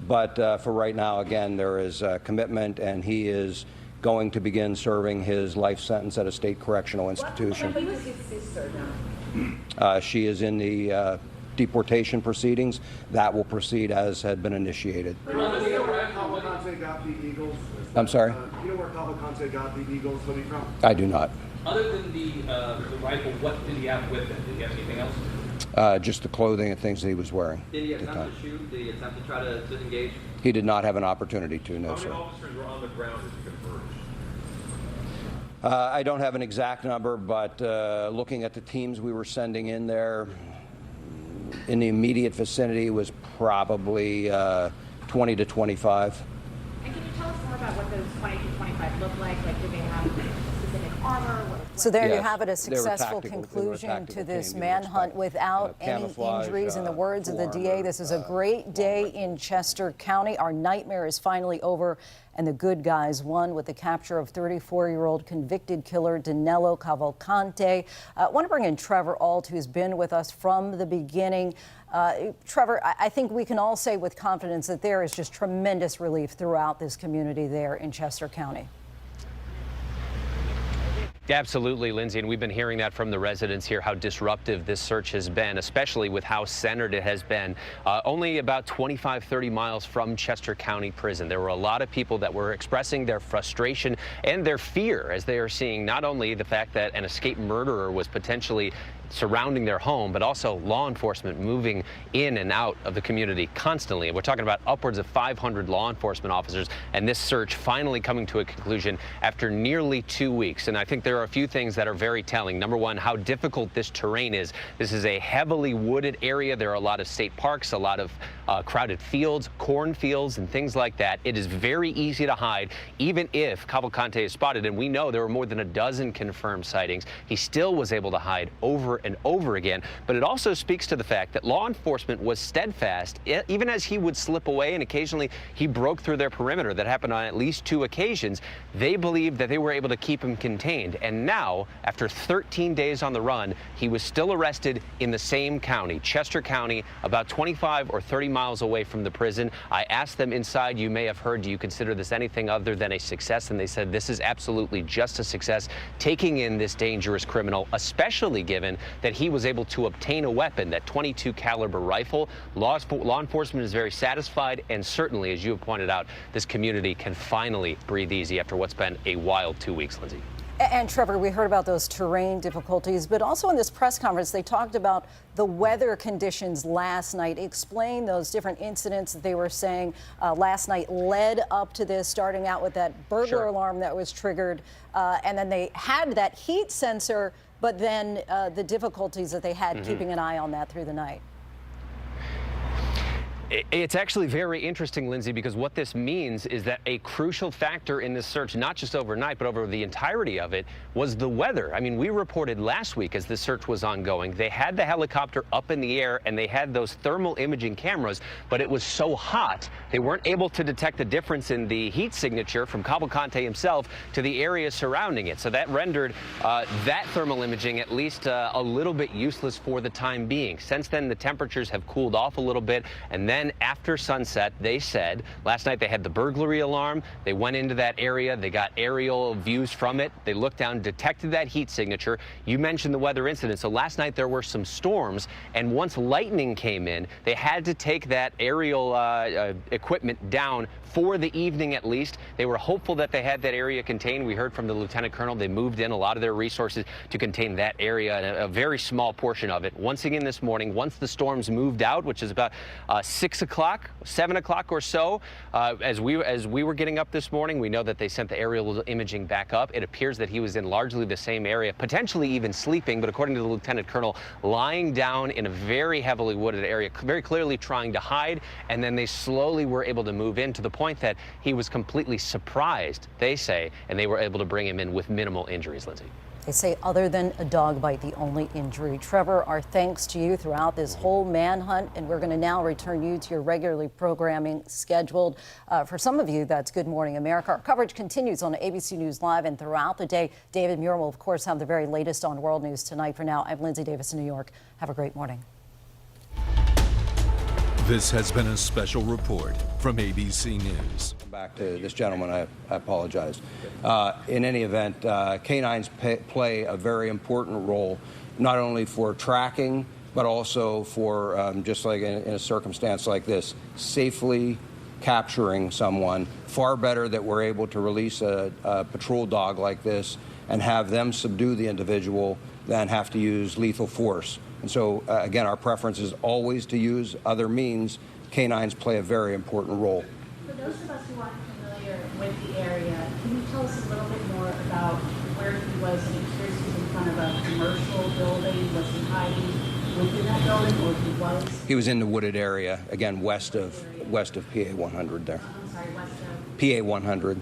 But for right now, again, there is a commitment, and he is going to begin serving his life sentence at a state correctional institution. What is his sister now? She is in the deportation proceedings. That will proceed as had been initiated. Do you know where Cavalcante got the Eagles? I'm sorry? Do you know where Cavalcante got the Eagles hoodie from? I do not. Other than the rifle, what did he have with him? Did he have anything else? Just the clothing and things that he was wearing. Did he attempt to shoot? Did he attempt to try to engage? He did not have an opportunity to, no, How sir. many officers were on the ground as you converged? I don't have an exact number, but looking at the teams we were sending in there, in the immediate vicinity was probably 20 to 25. And can you tell us more about what those 20 to 25 look like? Like, did they have specific armor? So there you Yes, have it, a they were successful tactical- conclusion to team, this you'd manhunt expect. without any Camouflage, injuries. In the words of the full DA, armor, this is a great day in Chester County. Our nightmare is finally over, and the good guys won with the capture of 34-year-old convicted killer Danelo Cavalcante. I want to bring in Trevor Alt, who's been with us from the beginning. Trevor, I think we can all say with confidence that there is just tremendous relief throughout this community there in Chester County. Absolutely, Lindsay, and we've been hearing that from the residents here, how disruptive this search has been, especially with how centered it has been. Only about 25, 30 miles from Chester County Prison. There were a lot of people that were expressing their frustration and their fear as they are seeing not only the fact that an escaped murderer was potentially surrounding their home, but also law enforcement moving in and out of the community constantly. And we're talking about upwards of 500 law enforcement officers, and this search finally coming to a conclusion after nearly 2 weeks. And I think there are a few things that are very telling. Number one, how difficult this terrain is. This is a heavily wooded area. There are a lot of state parks, a lot of crowded fields, cornfields, and things like that. It is very easy to hide, even if Cavalcante is spotted. And we know there were more than a dozen confirmed sightings. He still was able to hide over and over again. But it also speaks to the fact that law enforcement was steadfast, even as he would slip away and occasionally he broke through their perimeter. That happened on at least 2 occasions. They believed that they were able to keep him contained. And now, after 13 days on the run, he was still arrested in the same county, Chester County, about 25 or 30 miles away from the prison. I asked them inside, you may have heard, do you consider this anything other than a success? And they said this is absolutely just a success, taking in this dangerous criminal, especially given that he was able to obtain a weapon, that .22 caliber rifle. Law enforcement is very satisfied, and certainly, as you have pointed out, this community can finally breathe easy after what's been a wild 2 weeks, Lindsay. And Trevor, we heard about those terrain difficulties, but also in this press conference, they talked about the weather conditions last night. Explain those different incidents that they were saying last night led up to this, starting out with that burglar alarm that was triggered, and then they had that heat sensor, but then the difficulties that they had keeping an eye on that through the night. It's actually very interesting, Lindsay, because what this means is that a crucial factor in this search, not just overnight, but over the entirety of it, was the weather. I mean, we reported last week as the search was ongoing, they had the helicopter up in the air and they had those thermal imaging cameras, but it was so hot, they weren't able to detect the difference in the heat signature from Cavalcante himself to the area surrounding it. So that rendered that thermal imaging at least a little bit useless for the time being. Since then, the temperatures have cooled off a little bit, and then after sunset, they said last night they had the burglary alarm. They went into that area. They got aerial views from it. They looked down, detected that heat signature. You mentioned the weather incident. So last night there were some storms, and once lightning came in, they had to take that aerial equipment down for the evening at least. They were hopeful that they had that area contained. We heard from the lieutenant colonel. They moved in a lot of their resources to contain that area, and a very small portion of it. Once again this morning, once the storms moved out, which is about 6 6 o'clock, 7 o'clock or so. As we were getting up this morning, we know that they sent the aerial imaging back up. It appears that he was in largely the same area, potentially even sleeping, but according to the lieutenant colonel, lying down in a very heavily wooded area, very clearly trying to hide, and then they slowly were able to move in to the point that he was completely surprised, they say, and they were able to bring him in with minimal injuries, Lindsay. They say other than a dog bite, the only injury. Trevor, our thanks to you throughout this whole manhunt, and we're going to now return you to your regularly programming scheduled. For some of you, that's Good Morning America. Our coverage continues on ABC News Live and throughout the day. David Muir will, of course, have the very latest on world news tonight. For now, I'm Lindsay Davis in New York. Have a great morning. This has been a special report from ABC News. Back to this gentleman, I apologize. In any event, canines play a very important role, not only for tracking, but also for, just like in a circumstance like this, safely capturing someone. Far better that we're able to release a patrol dog like this and have them subdue the individual than have to use lethal force. And so, again, our preference is always to use other means. Canines play a very important role. For those of us who aren't familiar with the area, can you tell us a little bit more about where he was? And it appears he was in front of a commercial building. Was he hiding within that building, or he was? He was in the wooded area, again, west of PA 100 there. I'm sorry, west of? PA 100.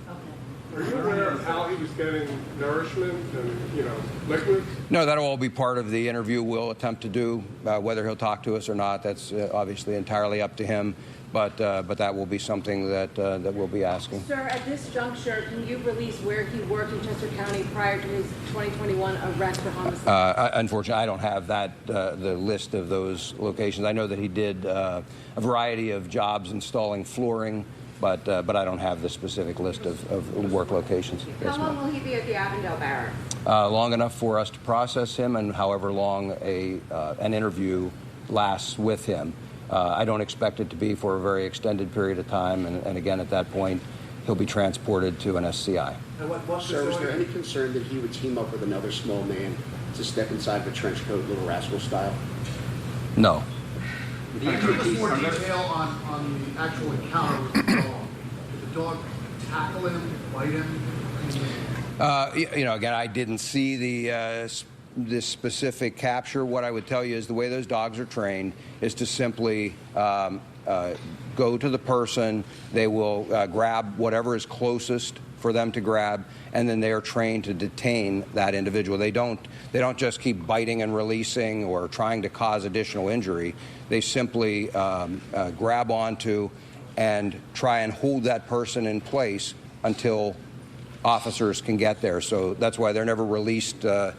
Are you aware of how he was getting nourishment and, liquids? No, that'll all be part of the interview we'll attempt to do. Whether he'll talk to us or not, that's obviously entirely up to him. But that will be something that we'll be asking. Sir, at this juncture, can you release where he worked in Chester County prior to his 2021 arrest for homicide? Unfortunately, I don't have the list of those locations. I know that he did a variety of jobs installing flooring, but I don't have the specific list of work locations. How long will he be at the Avondale Barracks? Long enough for us to process him, and however long an interview lasts with him. I don't expect it to be for a very extended period of time, and again, at that point, he'll be transported to an SCI. Sir, is there any concern that he would team up with another small man to step inside the trench coat, Little Rascal style? No. Can you give us more detail on the actual encounter with the dog? Did the dog tackle him, bite him? Again, I didn't see this specific capture. What I would tell you is the way those dogs are trained is to simply go to the person. They will grab whatever is closest for them to grab, and then they are trained to detain that individual. They don't just keep biting and releasing or trying to cause additional injury. They simply grab onto and try and hold that person in place until officers can get there. So that's why they're never released, at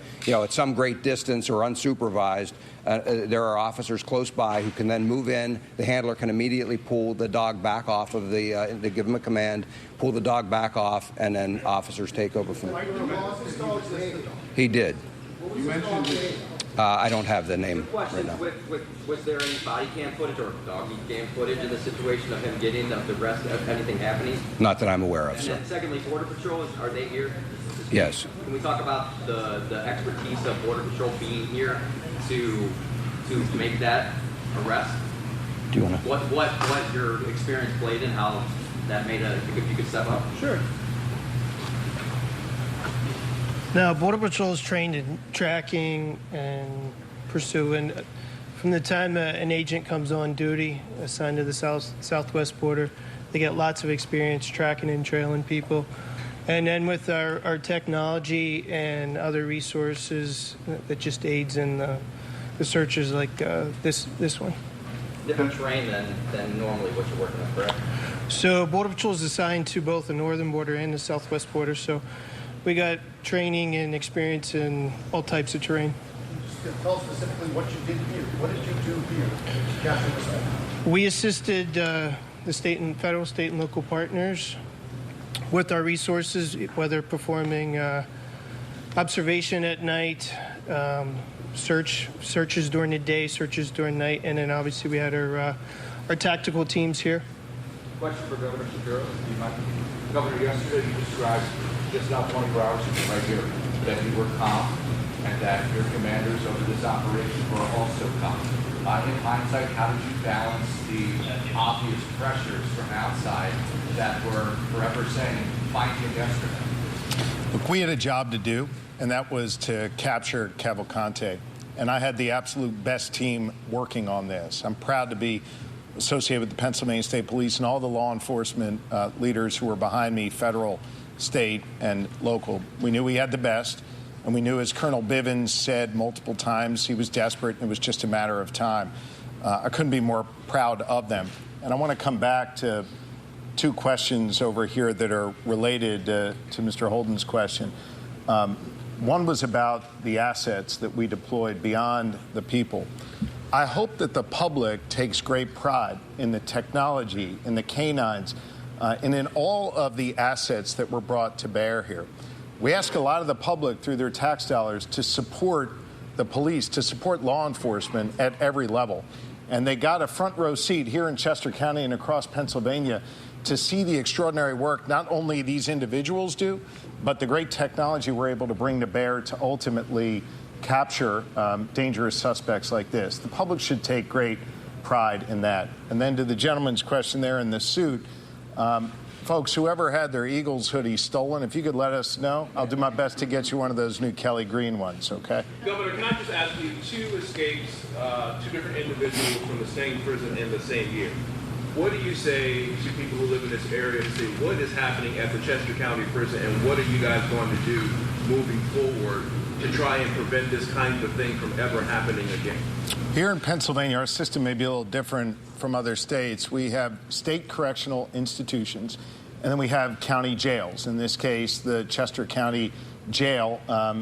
some great distance or unsupervised. There are officers close by who can then move in. The handler can immediately pull the dog back off of they give them a command, pull the dog back off, and then officers take over from there. He did. You mentioned I don't have the name right Question, now. was there any body cam footage or doggy cam footage in the situation of him getting the rest of anything happening? Not that I'm aware of, And sir. then secondly, Border Patrol, are they here? Yes. Can we talk about the expertise of Border Patrol being here to make that arrest? Do you want to? What your experience played and how that made if you could step up? Sure. Now, Border Patrol is trained in tracking and pursuing. From the time an agent comes on duty, assigned to the southwest border, they get lots of experience tracking and trailing people. And then with our technology and other resources, that just aids in the searches like this one. Different terrain than normally what you're working on, correct? So Border Patrol is assigned to both the northern border and the southwest border. So we got training and experience in all types of terrain. Just tell us specifically what you did here. What did you do here to capture this man? We assisted the federal, state, and local partners with our resources, whether performing observation at night, searches during the day, searches during night, and then obviously we had our tactical teams here. Question for Governor Shapiro. Governor, yesterday you described just now 24 hours ago right here that you were calm and that your commanders over this operation were also cops. In hindsight, how did you balance the obvious pressures from outside that were forever saying, find him yesterday? Look, we had a job to do, and that was to capture Cavalcante. And I had the absolute best team working on this. I'm proud to be associated with the Pennsylvania State Police and all the law enforcement leaders who were behind me, federal, state, and local. We knew we had the best. And we knew, as Colonel Bivens said multiple times, he was desperate, and it was just a matter of time. I couldn't be more proud of them. And I want to come back to two questions over here that are related to Mr. Holden's question. One was about the assets that we deployed beyond the people. I hope that the public takes great pride in the technology, in the canines, and in all of the assets that were brought to bear here. We ask a lot of the public through their tax dollars to support the police, to support law enforcement at every level. And they got a front row seat here in Chester County and across Pennsylvania to see the extraordinary work not only these individuals do, but the great technology we're able to bring to bear to ultimately capture dangerous suspects like this. The public should take great pride in that. And then to the gentleman's question there in the suit, folks, whoever had their Eagles hoodie stolen, if you could let us know, I'll do my best to get you one of those new Kelly Green ones, okay? Governor, can I just ask you, 2 escapes, 2 different individuals from the same prison in the same year. What do you say to people who live in this area to see what is happening at the Chester County Prison, and what are you guys going to do moving forward to try and prevent this kind of thing from ever happening again? Here in Pennsylvania, our system may be a little different from other states. We have state correctional institutions, and then we have county jails. In this case, the Chester County Jail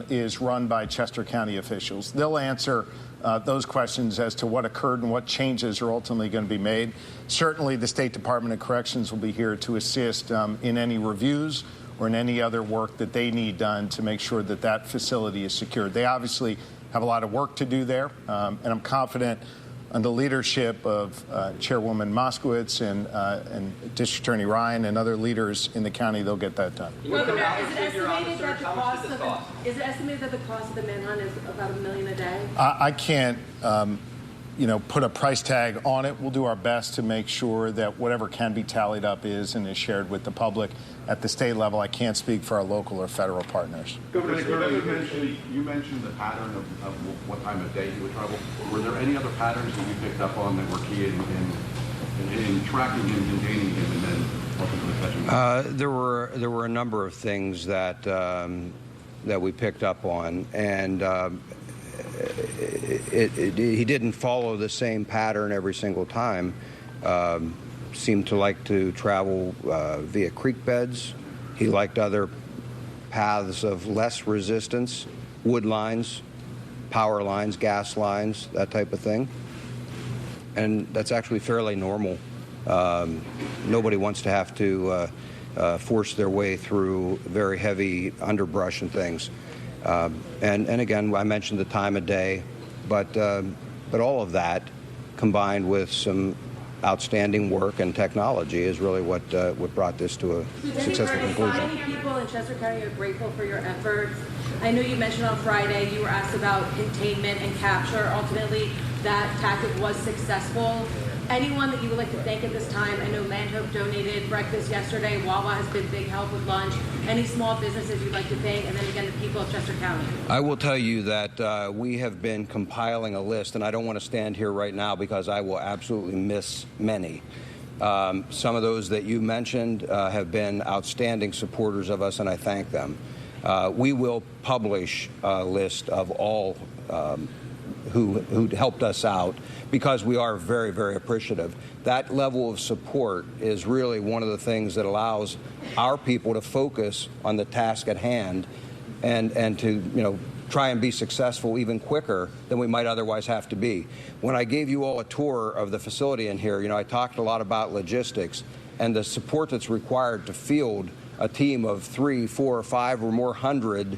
is run by Chester County officials. They'll answer those questions as to what occurred and what changes are ultimately going to be made. Certainly, the State Department of Corrections will be here to assist in any reviews or in any other work that they need done to make sure that that facility is secured. They obviously have a lot of work to do there, and I'm confident under the leadership of Chairwoman Moskowitz and District Attorney Ryan and other leaders in the county, they'll get that done. Governor, is it estimated that the cost of the manhunt is about $1 million a day? I can't, put a price tag on it. We'll do our best to make sure that whatever can be tallied up is and is shared with the public. At the state level, I can't speak for our local or federal partners. Governor, you mentioned the pattern of what time of day he would travel. Were there any other patterns that you picked up on that were key in tracking him, containing him, and then ultimately catching him? There were a number of things that that we picked up on, and he didn't follow the same pattern every single time. Seemed to like to travel via creek beds. He liked other paths of less resistance, wood lines, power lines, gas lines, that type of thing. And that's actually fairly normal. Nobody wants to have to force their way through very heavy underbrush and things. And again, I mentioned the time of day, but all of that combined with some outstanding work and technology is really what brought this to a successful conclusion. How many people in Chester County are grateful for your efforts? I know you mentioned on Friday you were asked about containment and capture. Ultimately, that tactic was successful. Anyone that you would like to thank at this time? I know Landhope donated breakfast yesterday. Wawa has been big help with lunch. Any small businesses you'd like to thank? And then again, the people of Chester County. I will tell you that we have been compiling a list, and I don't want to stand here right now because I will absolutely miss many. Some of those that you mentioned have been outstanding supporters of us, and I thank them. We will publish a list of all who helped us out, because we are very, very appreciative. That level of support is really one of the things that allows our people to focus on the task at hand and to, try and be successful even quicker than we might otherwise have to be. When I gave you all a tour of the facility in here, I talked a lot about logistics and the support that's required to field a team of 3, 4, 5 or more hundred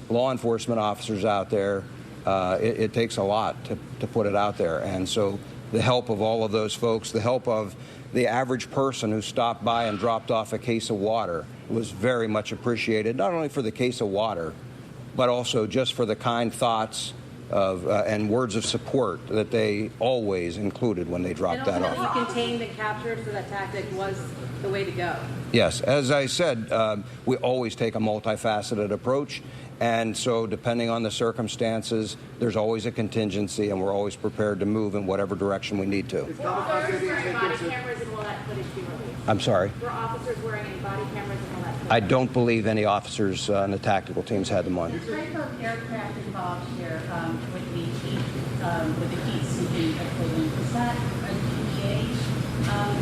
law enforcement officers out there. It takes a lot to put it out there. And so the help of all of those folks, the help of the average person who stopped by and dropped off a case of water was very much appreciated, not only for the case of water, but also just for the kind thoughts of and words of support that they always included when they dropped that off. And ultimately, you contained and captured, so that tactic was the way to go. Yes, as I said, we always take a multifaceted approach, and so depending on the circumstances, there's always a contingency, and we're always prepared to move in whatever direction we need to. Were officers wearing body cameras and will that footage be released? I'm sorry? Were officers wearing any body cameras and will that footage? I don't believe any officers on the tactical teams had them on. The type of aircraft involved here with the heat seeking equipment, is that a DEA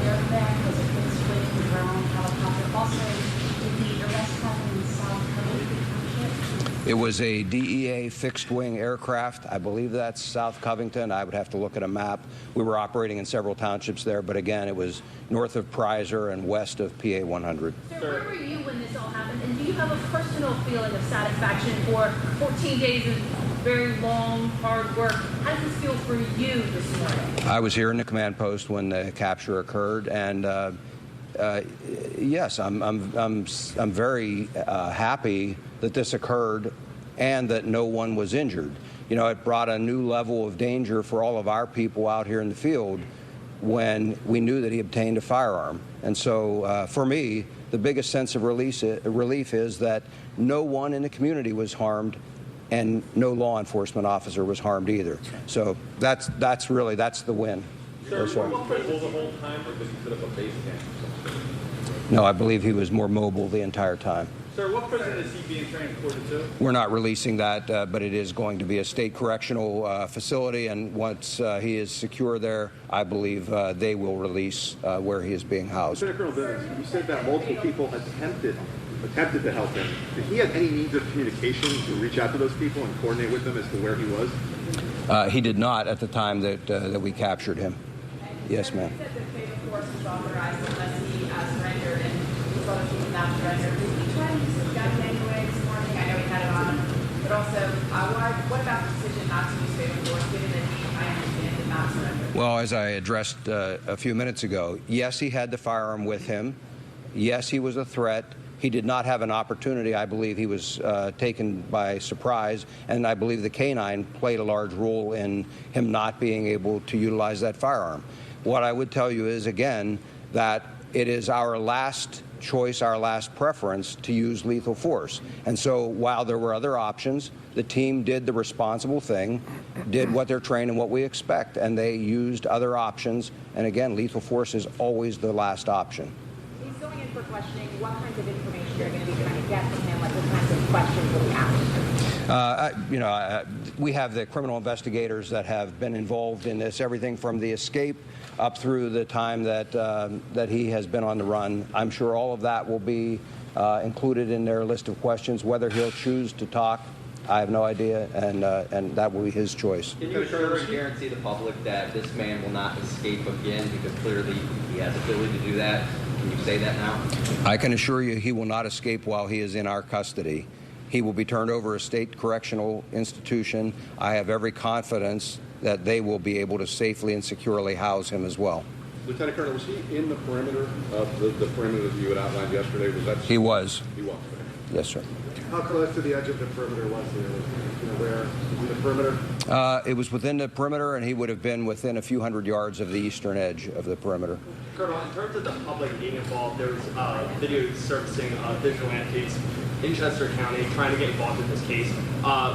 aircraft? Was it fixed wing, drone, helicopter? Also, did the arrest happen in South Covington Township? It was a DEA fixed-wing aircraft. I believe that's South Covington. I would have to look at a map. We were operating in several townships there, but again, it was north of Prizer and west of PA 100. Sir, where were you when this all happened? And do you have a personal feeling of satisfaction for 14 days of very long, hard work? How does this feel for you this morning? I was here in the command post when the capture occurred, and yes, I'm very happy that this occurred and that no one was injured. You know, it brought a new level of danger for all of our people out here in the field when we knew that he obtained a firearm. And so for me, the biggest sense of relief is that no one in the community was harmed and no law enforcement officer was harmed either. So that's the win. Sir, was he mobile the whole time, or did he set up a base camp? No, I believe he was more mobile the entire time. Sir, what prison is he being transported to? We're not releasing that, but it is going to be a state correctional facility, and once he is secure there, I believe they will release where he is being housed. Lieutenant Colonel Bivens, you said that multiple people attempted to help him. Did he have any means of communication to reach out to those people and coordinate with them as to where he was? He did not at the time that we captured him. Yes, ma'am. You said that fatal force was authorized unless he surrendered, and he thought he did not surrender. Did he try to use his gun anyway this morning? I know he had it on. But also, what about the decision not to use fatal force, given that he, I understand, did not surrender? Well, as I addressed a few minutes ago, yes, he had the firearm with him. Yes, he was a threat. He did not have an opportunity. I believe he was taken by surprise, and I believe the canine played a large role in him not being able to utilize that firearm. What I would tell you is, again, that it is our last choice, our last preference to use lethal force. And so while there were other options, the team did the responsible thing, did what they're trained and what we expect, and they used other options. And again, lethal force is always the last option. He's going in for questioning. What kinds of information you're going to be trying to get from him? Like what kinds of questions will he ask? We have the criminal investigators that have been involved in this, everything from the escape up through the time that he has been on the run. I'm sure all of that will be included in their list of questions. Whether he'll choose to talk, I have no idea, and that will be his choice. Can you assure and guarantee the public that this man will not escape again, because clearly he has the ability to do that? Can you say that now? I can assure you he will not escape while he is in our custody. He will be turned over to a state correctional institution. I have every confidence that they will be able to safely and securely house him as well. Lieutenant Colonel, was he in the perimeter of the perimeter that you had outlined yesterday? He was. He was. Yes, sir. How close to the edge of the perimeter was he? Where in the perimeter? It was within the perimeter, and he would have been within a few hundred yards of the eastern edge of the perimeter. Colonel, in terms of the public being involved, there was videos surfacing vigilantes in Chester County trying to get involved in this case.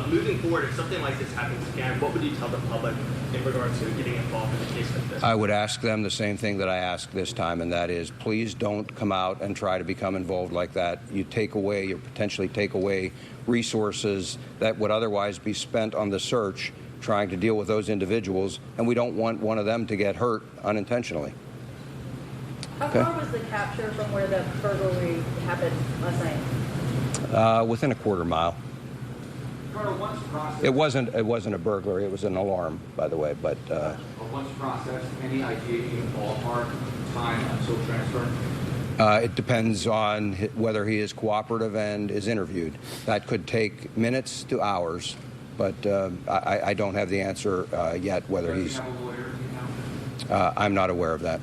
Moving forward, if something like this happens again, what would you tell the public in regards to getting involved in a case like this? I would ask them the same thing that I asked this time, and that is, please don't come out and try to become involved like that. You potentially take away resources that would otherwise be spent on the search trying to deal with those individuals, and we don't want one of them to get hurt unintentionally. How far was the capture from where the burglary happened last night? Within a quarter mile. Colonel, once processed, It wasn't a burglary. It was an alarm, by the way. But once processed, any idea in ballpark time until transfer? it depends on whether he is cooperative and is interviewed. That could take minutes to hours, but I don't have the answer yet. Whether he's, I'm not aware of that.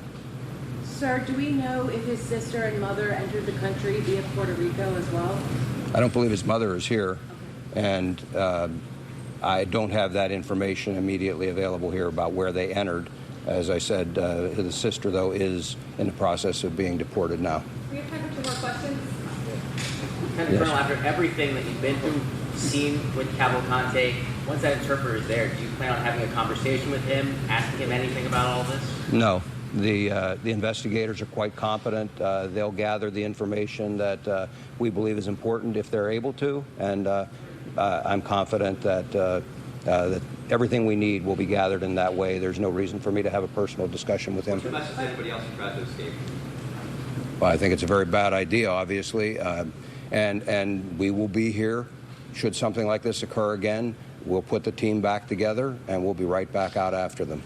Sir, do we know if his sister and mother entered the country via Puerto Rico as well? I don't believe his mother is here. And I don't have that information immediately available here about where they entered. As I said, his sister, though, is in the process of being deported now. We have time for 2 more questions. Lieutenant Colonel, after everything that you've been through, seen with Cavalcante, once that interpreter is there, do you plan on having a conversation with him, asking him anything about all this? No. The investigators are quite competent. They'll gather the information that we believe is important if they're able to, and I'm confident that that everything we need will be gathered in that way. There's no reason for me to have a personal discussion with him. What's your message to anybody else who tried to escape? Well, I think it's a very bad idea, obviously, and we will be here should something like this occur again. We'll put the team back together, and we'll be right back out after them.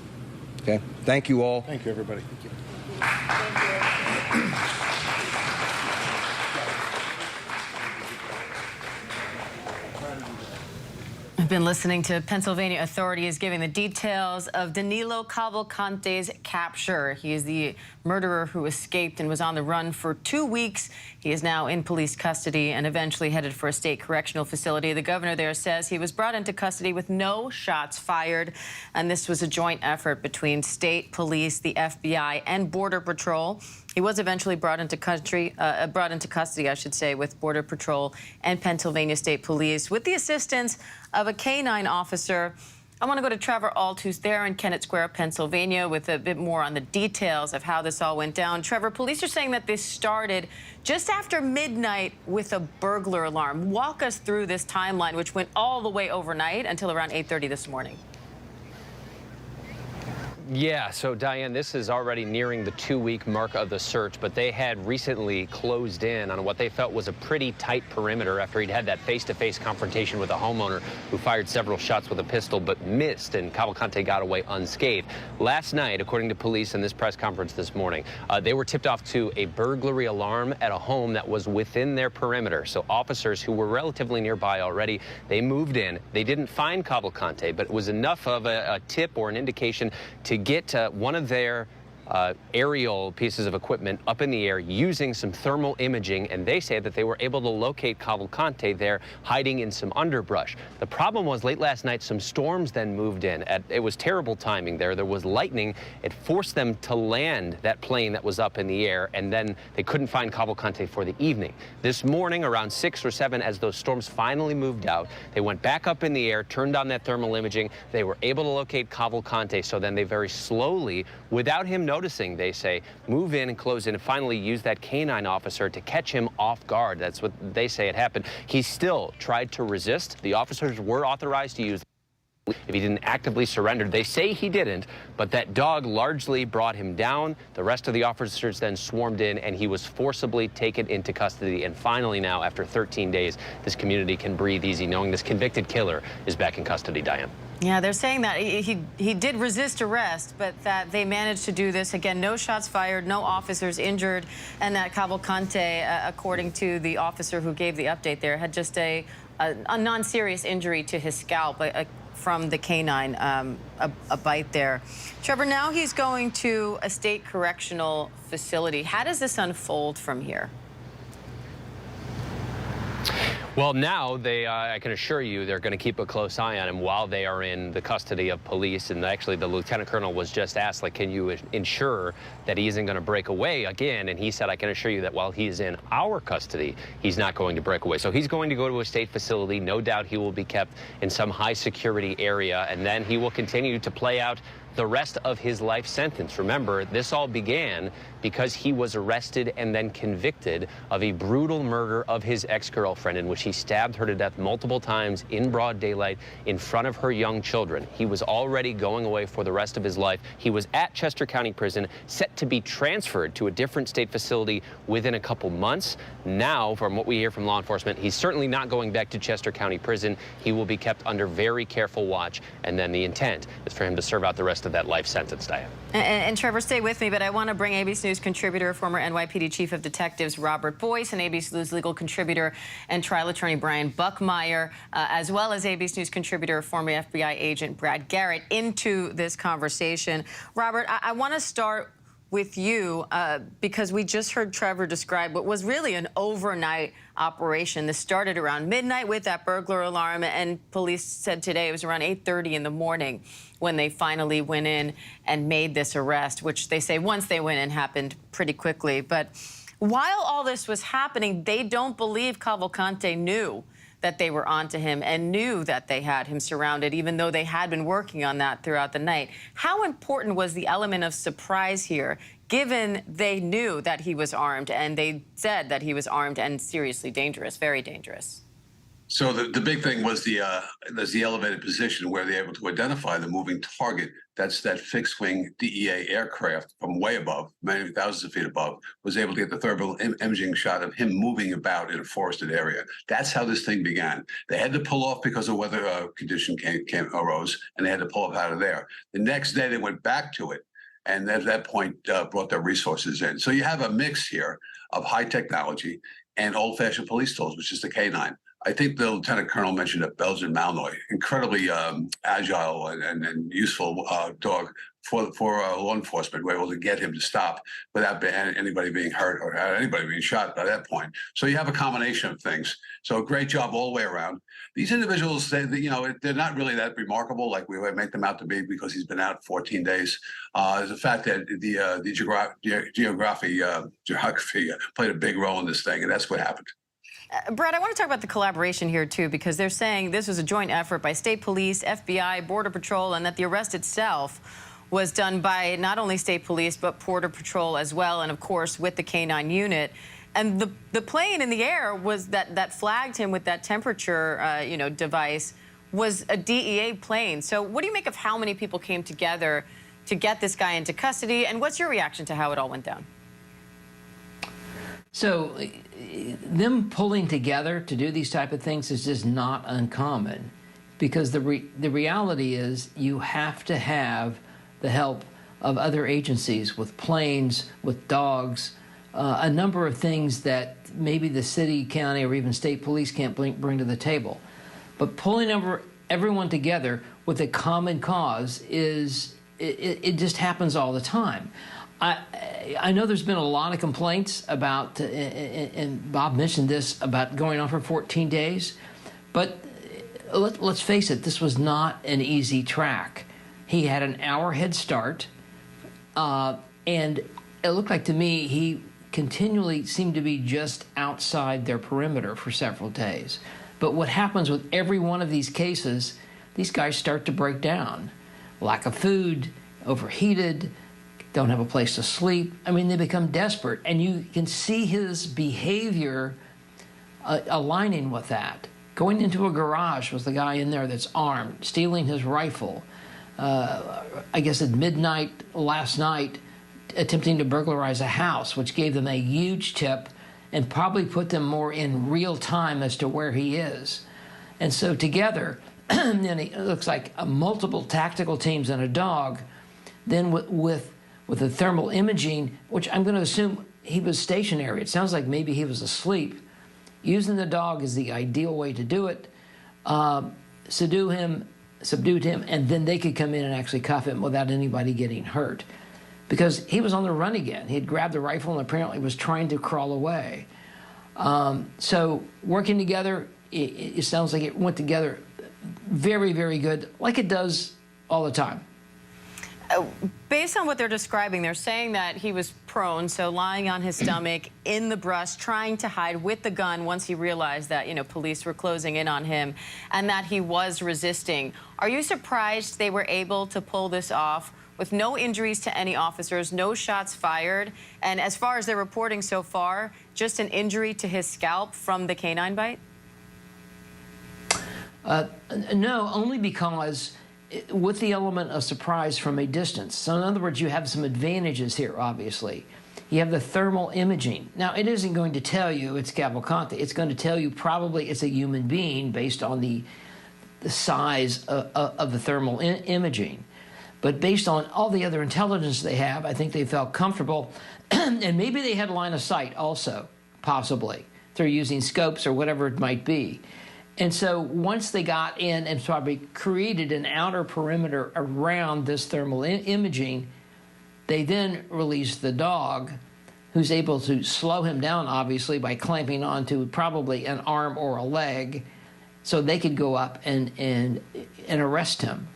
Okay? Thank you all. Thank you, everybody. Thank you. We've been listening to Pennsylvania authorities giving the details of Danilo Cavalcante's capture. He is the murderer who escaped and was on the run for 2 weeks. He is now in police custody and eventually headed for a state correctional facility. The governor there says he was brought into custody with no shots fired, and this was a joint effort between state police, the FBI, and Border Patrol. He was eventually brought into custody, I should say, with Border Patrol and Pennsylvania State Police with the assistance of a canine officer. I want to go to Trevor Ault, who's there in Kennett Square, Pennsylvania, with a bit more on the details of how this all went down. Trevor, police are saying that this started just after midnight with a burglar alarm. Walk us through this timeline, which went all the way overnight until around 8:30 this morning. Yeah, so Diane, this is already nearing the 2-week mark of the search, but they had recently closed in on what they felt was a pretty tight perimeter after he'd had that face-to-face confrontation with a homeowner who fired several shots with a pistol but missed, and Cavalcante got away unscathed. Last night, according to police in this press conference this morning, they were tipped off to a burglary alarm at a home that was within their perimeter. So officers who were relatively nearby already, they moved in. They didn't find Cavalcante, but it was enough of a tip or an indication to get one of their aerial pieces of equipment up in the air using some thermal imaging, and they say that they were able to locate Cavalcante there hiding in some underbrush. The problem was late last night some storms then moved in. It was terrible timing there. There was lightning. It forced them to land that plane that was up in the air, and then they couldn't find Cavalcante for the evening. This morning around 6 or 7, as those storms finally moved out, they went back up in the air, turned on that thermal imaging. They were able to locate Cavalcante, so then they very slowly, without him noticing, they say, move in and close in and finally use that canine officer to catch him off guard. That's what they say had happened. He still tried to resist. The officers were authorized to use if he didn't actively surrender. They say he didn't, but that dog largely brought him down. The rest of the officers then swarmed in, and he was forcibly taken into custody. And finally now, after 13 days, this community can breathe easy knowing this convicted killer is back in custody, Diane. Yeah, they're saying that he did resist arrest, but that they managed to do this. Again, no shots fired, no officers injured, and that Cavalcante, according to the officer who gave the update there, had just a non-serious injury to his scalp from the canine, a bite there. Trevor, now he's going to a state correctional facility. How does this unfold from here? Well, now I can assure you they're going to keep a close eye on him while they are in the custody of police. And actually, the lieutenant colonel was just asked, like, can you ensure that he isn't going to break away again? And he said, I can assure you that while he is in our custody, he's not going to break away. So he's going to go to a state facility. No doubt he will be kept in some high security area, and then he will continue to play out the rest of his life sentence. Remember, this all began because he was arrested and then convicted of a brutal murder of his ex-girlfriend in which he stabbed her to death multiple times in broad daylight in front of her young children. He was already going away for the rest of his life. He was at Chester County Prison, set to be transferred to a different state facility within a couple months. Now, from what we hear from law enforcement, he's certainly not going back to Chester County Prison. He will be kept under very careful watch, and then the intent is for him to serve out the rest of that life sentence, Diane. And Trevor, stay with me, but I want to bring ABC News contributor, former NYPD Chief of Detectives Robert Boyce, and ABC News legal contributor and trial attorney Brian Buckmeyer, as well as ABC News contributor, former FBI agent Brad Garrett, into this conversation. Robert, I want to start with you because we just heard Trevor describe what was really an overnight operation. This started around midnight with that burglar alarm, and police said today it was around 8:30 in the morning when they finally went in and made this arrest, which they say once they went in happened pretty quickly. But while all this was happening, they don't believe Cavalcante knew that they were onto him and knew that they had him surrounded, even though they had been working on that throughout the night. How important was the element of surprise here, given they knew that he was armed and they said that he was armed and seriously dangerous, very dangerous? So the big thing was the elevated position where they're able to identify the moving target. That's that fixed-wing DEA aircraft from way above, many thousands of feet above, was able to get the thermal imaging shot of him moving about in a forested area. That's how this thing began. They had to pull off because of weather condition arose, and they had to pull off out of there. The next day, they went back to it, and at that point, brought their resources in. So you have a mix here of high technology and old-fashioned police tools, which is the K9. I think the Lieutenant Colonel mentioned a Belgian Malinois, incredibly agile and useful dog for law enforcement. We're able to get him to stop without anybody being hurt or anybody being shot by that point. So you have a combination of things. So a great job all the way around. These individuals, they're not really that remarkable like we would make them out to be because he's been out 14 days. The fact that the geography played a big role in this thing, and that's what happened. Brett, I want to talk about the collaboration here, too, because they're saying this was a joint effort by state police, FBI, Border Patrol, and that the arrest itself was done by not only state police, but Border Patrol as well, and, of course, with the K9 unit. And the plane in the air was that flagged him with that temperature, device was a DEA plane. So what do you make of how many people came together to get this guy into custody, and what's your reaction to how it all went down? So them pulling together to do these type of things is just not uncommon, because the reality is you have to have the help of other agencies with planes, with dogs, a number of things that maybe the city, county, or even state police can't bring to the table. But pulling everyone together with a common cause it just happens all the time. I know there's been a lot of complaints about, and Bob mentioned this, about going on for 14 days, but let's face it, this was not an easy track. He had an hour head start, and it looked like to me he continually seemed to be just outside their perimeter for several days. But what happens with every one of these cases, these guys start to break down. Lack of food, overheated, don't have a place to sleep. I mean, they become desperate, and you can see his behavior aligning with that. Going into a garage with the guy in there that's armed, stealing his rifle. I guess at midnight last night, attempting to burglarize a house, which gave them a huge tip and probably put them more in real time as to where he is. And so together, and it looks like multiple tactical teams and a dog, then with the thermal imaging, which I'm going to assume he was stationary. It sounds like maybe he was asleep. Using the dog is the ideal way to do it. Subdued him, and then they could come in and actually cuff him without anybody getting hurt. Because he was on the run again. He had grabbed the rifle and apparently was trying to crawl away. So working together, it sounds like it went together very, very good, like it does all the time. Based on what they're describing, they're saying that he was prone, so lying on his stomach in the brush, trying to hide with the gun once he realized that, police were closing in on him, and that he was resisting. Are you surprised they were able to pull this off with no injuries to any officers, no shots fired, and as far as they're reporting so far, just an injury to his scalp from the canine bite? No, only because with the element of surprise from a distance. So in other words, you have some advantages here, obviously. You have the thermal imaging. Now, it isn't going to tell you it's Cavalcante. It's going to tell you probably it's a human being based on the size of the thermal imaging. But based on all the other intelligence they have, I think they felt comfortable. And maybe they had line of sight also, possibly, through using scopes or whatever it might be. And so once they got in and probably created an outer perimeter around this thermal imaging, They then release the dog, who's able to slow him down, obviously, by clamping onto probably an arm or a leg, so they could go up and arrest him.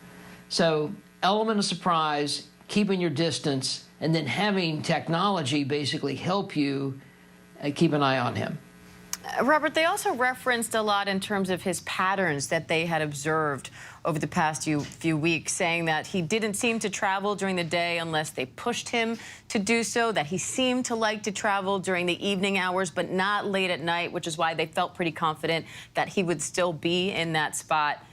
So element of surprise, keeping your distance, and then having technology basically help you keep an eye on him. Robert, they also referenced a lot in terms of his patterns that they had observed over the past few weeks, saying that he didn't seem to travel during the day unless they pushed him to do so, that he seemed to like to travel during the evening hours, but not late at night, which is why they felt pretty confident that he would still be in that spot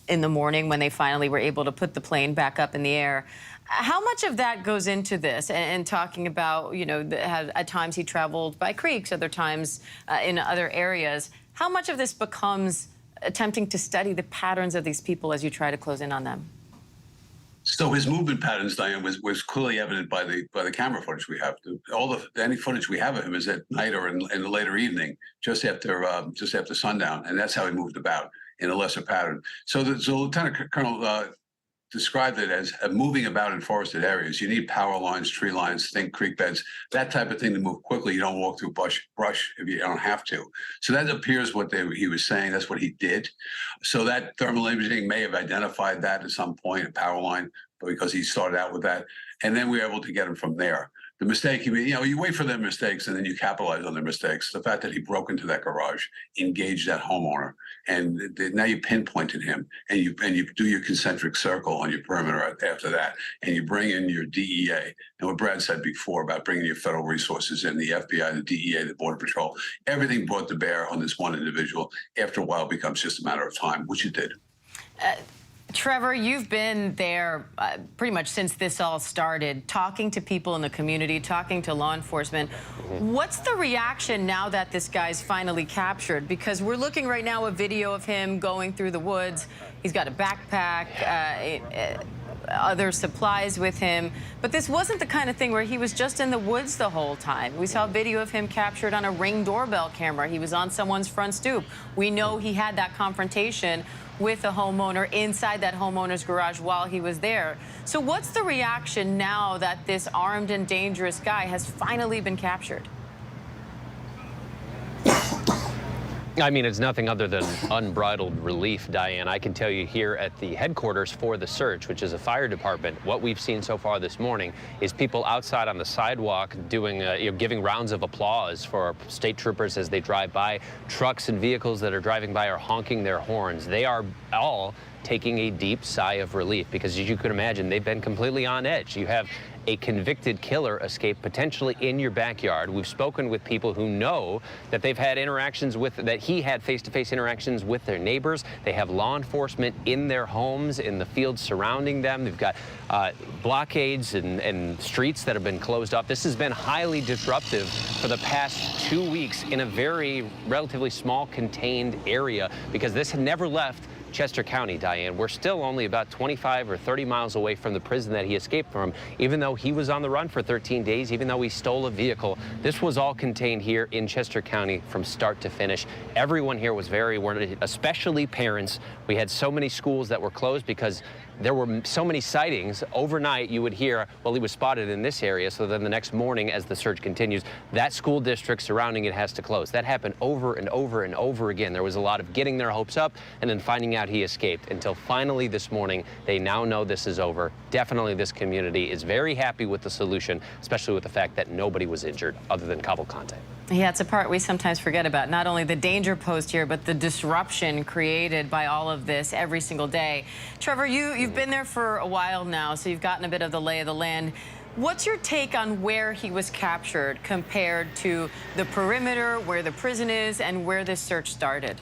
in the morning when they finally were able to put the plane back up in the air. How much of that goes into this and talking about, you know, at times he traveled by creeks, other times in other areas? How much of this becomes attempting to study the patterns of these people as you try to close in on them? So his movement patterns, Diane, was clearly evident by the camera footage we have. Any footage we have of him is at night or in the later evening, just after sundown, and that's how he moved about in a lesser pattern. So Lieutenant Colonel described it as moving about in forested areas. You need power lines, tree lines, think creek beds, that type of thing to move quickly. You don't walk through brush if you don't have to. So that appears what he was saying. That's what he did. So that thermal imaging may have identified that at some point, a power line, because he started out with that. And then we were able to get him from there. The mistake, you wait for their mistakes and then you capitalize on their mistakes. The fact that he broke into that garage, engaged that homeowner, and now you pinpointed him, and you do your concentric circle on your perimeter after that, and you bring in your DEA. And what Brad said before about bringing your federal resources in, the FBI, the DEA, the Border Patrol, everything brought to bear on this one individual. After a while, it becomes just a matter of time, which it did. Trevor, you've been there pretty much since this all started, talking to people in the community, talking to law enforcement. What's the reaction now that this guy's finally captured? Because we're looking right now a video of him going through the woods. He's got a backpack, other supplies with him. But this wasn't the kind of thing where he was just in the woods the whole time. We saw a video of him captured on a Ring doorbell camera. He was on someone's front stoop. We know he had that confrontation with a homeowner inside that homeowner's garage while he was there. So what's the reaction now that this armed and dangerous guy has finally been captured? I mean, it's nothing other than unbridled relief, Diane. I can tell you here at the headquarters for the search, which is a fire department, what we've seen so far this morning is people outside on the sidewalk doing, giving rounds of applause for state troopers as they drive by. Trucks and vehicles that are driving by are honking their horns. They are all taking a deep sigh of relief because, as you can imagine, they've been completely on edge. You have a convicted killer escape potentially in your backyard. We've spoken with people who know that they've had interactions that he had face-to-face interactions with their neighbors. They have law enforcement in their homes, in the fields surrounding them. They've got blockades and streets that have been closed off. This has been highly disruptive for the past 2 weeks in a very relatively small contained area because this had never left Chester County, Diane. We're still only about 25 or 30 miles away from the prison that he escaped from, even though he was on the run for 13 days, even though he stole a vehicle. This was all contained here in Chester County from start to finish. Everyone here was very worried, especially parents. We had so many schools that were closed because there were so many sightings. Overnight, you would hear, well, he was spotted in this area. So then the next morning, as the search continues, that school district surrounding it has to close. That happened over and over and over again. There was a lot of getting their hopes up and then finding out he escaped until finally this morning, they now know this is over. Definitely this community is very happy with the solution, especially with the fact that nobody was injured other than Cavalcante. Yeah, it's a part we sometimes forget about. Not only the danger posed here, but the disruption created by all of this every single day. Trevor, you've been there for a while now, so you've gotten a bit of the lay of the land. What's your take on where he was captured compared to the perimeter, where the prison is, and where this search started?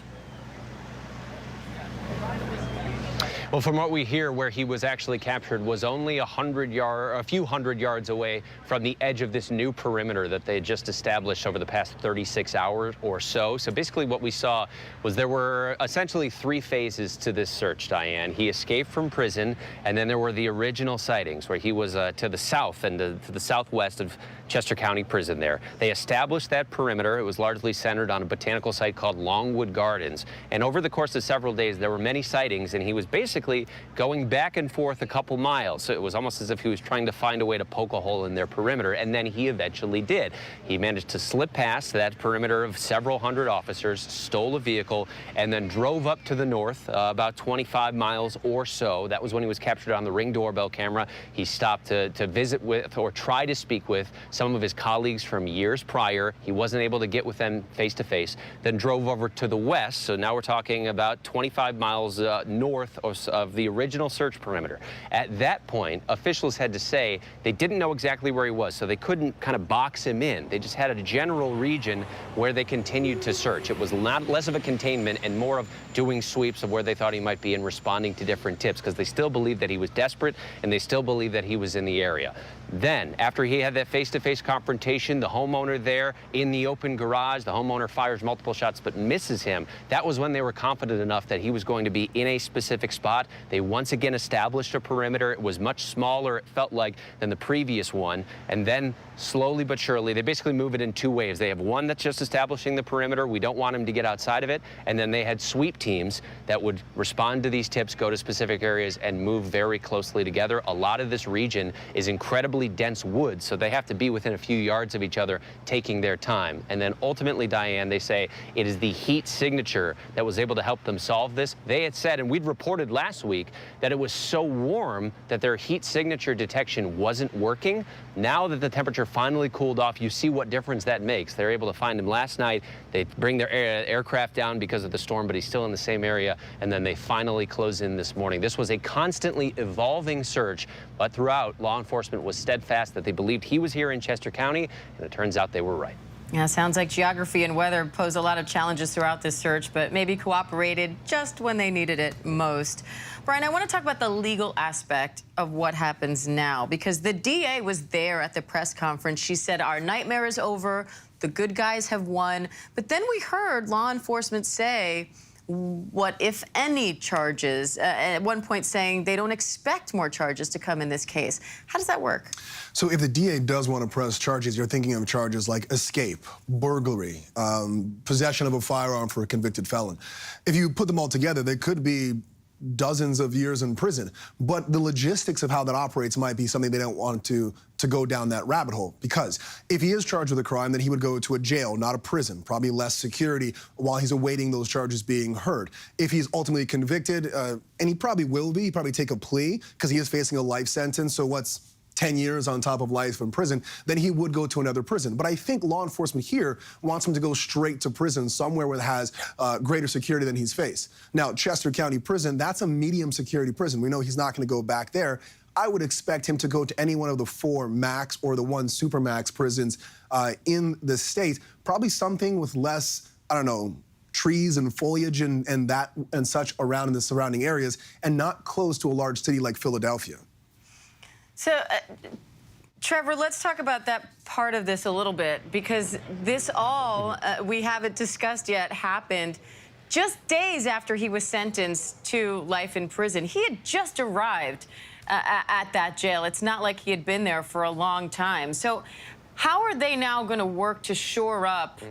Well, from what we hear, where he was actually captured was only a few hundred yards away from the edge of this new perimeter that they had just established over the past 36 hours or so. So basically what we saw was there were essentially 3 phases to this search, Diane. He escaped from prison, and then there were the original sightings where he was to the south and to the southwest of Chester County Prison there. They established that perimeter. It was largely centered on a botanical site called Longwood Gardens. And over the course of several days, there were many sightings, and he was basically basically going back and forth a couple miles. So it was almost as if he was trying to find a way to poke a hole in their perimeter, and then he eventually did. He managed to slip past that perimeter of several hundred officers, stole a vehicle, and then drove up to the north about 25 miles or so. That was when he was captured on the Ring doorbell camera. He stopped to visit with or try to speak with some of his colleagues from years prior. He wasn't able to get with them face to face, then drove over to the west. So now we're talking about 25 miles north of the original search perimeter. At that point, officials had to say they didn't know exactly where he was, so they couldn't kind of box him in. They just had a general region where they continued to search. It was less of a containment and more of doing sweeps of where they thought he might be and responding to different tips, because they still believed that he was desperate and they still believed that he was in the area. Then, after he had that face-to-face confrontation, the homeowner there in the open garage, the homeowner fires multiple shots but misses him. That was when they were confident enough that he was going to be in a specific spot. They once again established a perimeter. It was much smaller, it felt like, than the previous one. And then, slowly but surely, they basically move it in two waves. They have one that's just establishing the perimeter. We don't want him to get outside of it. And then they had sweep teams that would respond to these tips, go to specific areas, and move very closely together. A lot of this region is incredibly dense woods, so they have to be within a few yards of each other, taking their time. And then ultimately, Diane, they say it is the heat signature that was able to help them solve this. They had said, and we'd reported last week, that it was so warm that their heat signature detection wasn't working. Now that the temperature finally cooled off, you see what difference that makes. They're able to find him last night. They bring their aircraft down because of the storm, but he's still in the same area, and then they finally close in this morning. This was a constantly evolving search, but throughout, law enforcement was steadfast that they believed he was here in Chester County, and it turns out they were right. Yeah, sounds like geography and weather posed a lot of challenges throughout this search, but maybe cooperated just when they needed it most. Brian, I want to talk about the legal aspect of what happens now, because the DA was there at the press conference. She said, our nightmare is over, the good guys have won. But then we heard law enforcement say, what, if any, charges, at one point saying they don't expect more charges to come in this case. How does that work? So if the DA does want to press charges, you're thinking of charges like escape, burglary, possession of a firearm for a convicted felon. If you put them all together, they could be dozens of years in prison. But the logistics of how that operates might be something they don't want to go down that rabbit hole. Because if he is charged with a crime, then he would go to a jail, not a prison, probably less security while he's awaiting those charges being heard. If he's ultimately convicted, and he probably will be, he'd probably take a plea because he is facing a life sentence. So what's 10 years on top of life in prison, then he would go to another prison. But I think law enforcement here wants him to go straight to prison, somewhere where it has greater security than he's faced. Now, Chester County Prison, that's a medium security prison. We know he's not going to go back there. I would expect him to go to any one of the 4 max or the 1 supermax prisons in the state. Probably something with less, I don't know, trees and foliage and such around in the surrounding areas, and not close to a large city like Philadelphia. So, Trevor, let's talk about that part of this a little bit, because this all, we haven't discussed yet, happened just days after he was sentenced to life in prison. He had just arrived at that jail. It's not like he had been there for a long time. So how are they now going to work to shore up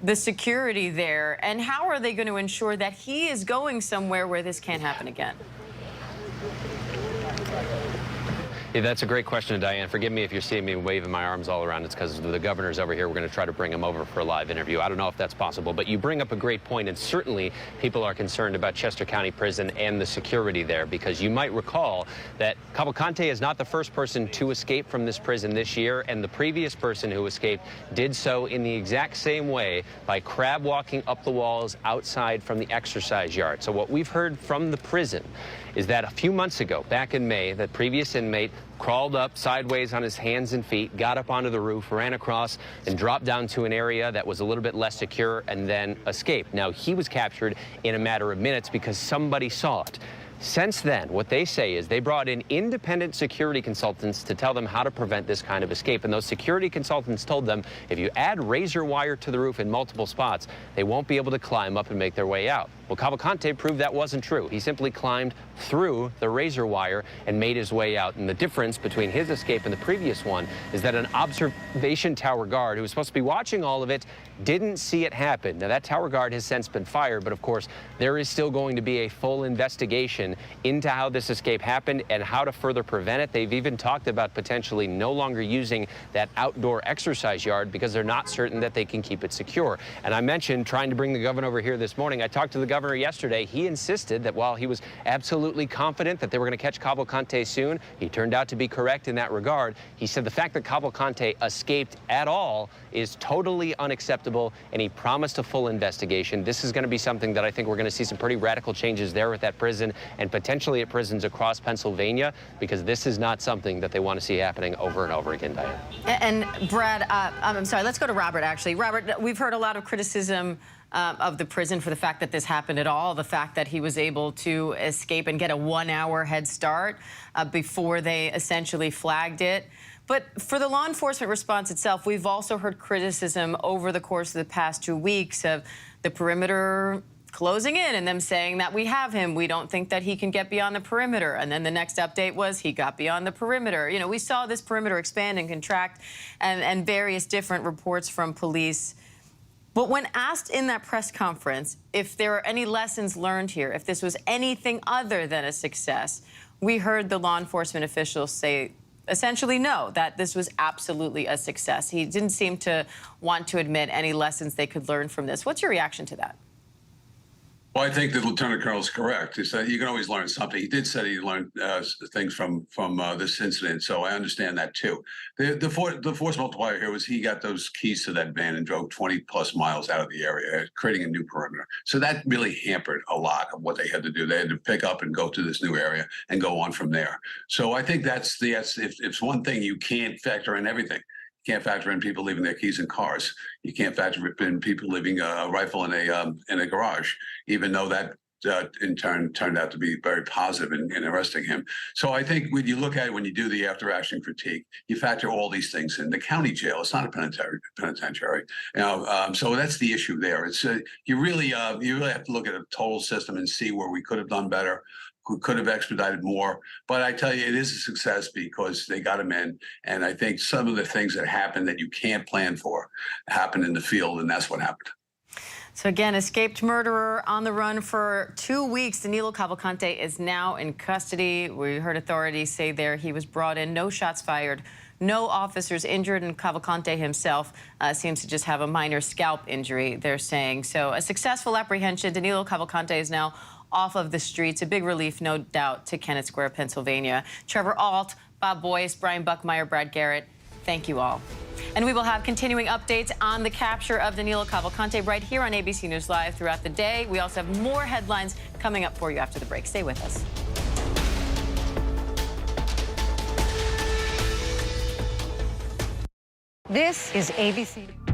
the security there, and how are they going to ensure that he is going somewhere where this can't happen again? Yeah, that's a great question, Diane. Forgive me if you're seeing me waving my arms all around. It's because the governor's over here. We're going to try to bring him over for a live interview. I don't know if that's possible, but you bring up a great point, and certainly people are concerned about Chester County Prison and the security there, because you might recall that Cavalcante is not the first person to escape from this prison this year, and the previous person who escaped did so in the exact same way by crab walking up the walls outside from the exercise yard. So what we've heard from the prison is that a few months ago, back in May, that previous inmate crawled up sideways on his hands and feet, got up onto the roof, ran across, and dropped down to an area that was a little bit less secure, and then escaped. Now, he was captured in a matter of minutes because somebody saw it. Since then, what they say is they brought in independent security consultants to tell them how to prevent this kind of escape. And those security consultants told them if you add razor wire to the roof in multiple spots, they won't be able to climb up and make their way out. Well, Cavalcante proved that wasn't true. He simply climbed through the razor wire and made his way out. And the difference between his escape and the previous one is that an observation tower guard who was supposed to be watching all of it didn't see it happen. Now, that tower guard has since been fired, but of course, there is still going to be a full investigation into how this escape happened and how to further prevent it. They've even talked about potentially no longer using that outdoor exercise yard because they're not certain that they can keep it secure. And I mentioned trying to bring the governor over here this morning. I talked to the governor yesterday. He insisted that while he was absolutely confident that they were going to catch Cavalcante soon, he turned out to be correct in that regard. He said the fact that Cavalcante escaped at all is totally unacceptable, and he promised a full investigation. This is going to be something that I think we're going to see some pretty radical changes there at that prison and potentially at prisons across Pennsylvania, because this is not something that they want to see happening over and over again, Diane. And Brad, I'm sorry, let's go to Robert, actually. Robert, we've heard a lot of criticism of the prison for the fact that this happened at all, the fact that he was able to escape and get a 1-hour head start before they essentially flagged it. But for the law enforcement response itself, we've also heard criticism over the course of the past 2 weeks of the perimeter closing in and them saying that we have him. We don't think that he can get beyond the perimeter. And then the next update was he got beyond the perimeter. You know, we saw this perimeter expand and contract and various different reports from police. But when asked in that press conference if there are any lessons learned here, if this was anything other than a success, we heard the law enforcement officials say essentially no, that this was absolutely a success. He didn't seem to want to admit any lessons they could learn from this. What's your reaction to that? Well, I think the Lieutenant Colonel is correct. He said you can always learn something. He did say he learned things from this incident, so I understand that too. The force multiplier here was he got those keys to that van and drove 20+ miles out of the area, creating a new perimeter. So that really hampered a lot of what they had to do. They had to pick up and go to this new area and go on from there. So I think if it's one thing, you can't factor in everything. You can't factor in people leaving their keys in cars. You can't factor in people leaving a rifle in a garage, even though that in turn turned out to be very positive in arresting him. So I think when you look at it, when you do the after-action critique, you factor all these things in. The county jail, it's not a penitentiary. So that's the issue there. It's you really have to look at a total system and see where we could have done better. Who could have expedited more. But I tell you, it is a success because they got him in. And I think some of the things that happen that you can't plan for happen in the field, and that's what happened. So again, escaped murderer on the run for 2 weeks. Danilo Cavalcante is now in custody. We heard authorities say there he was brought in, no shots fired, no officers injured, and Cavalcante himself seems to just have a minor scalp injury, they're saying. So a successful apprehension. Danilo Cavalcante is now off of the streets. A big relief, no doubt, to Kennett Square, Pennsylvania. Trevor Ault, Bob Boyce, Brian Buckmeyer, Brad Garrett, thank you all. And we will have continuing updates on the capture of Danilo Cavalcante right here on ABC News Live throughout the day. We also have more headlines coming up for you after the break. Stay with us. This is ABC News.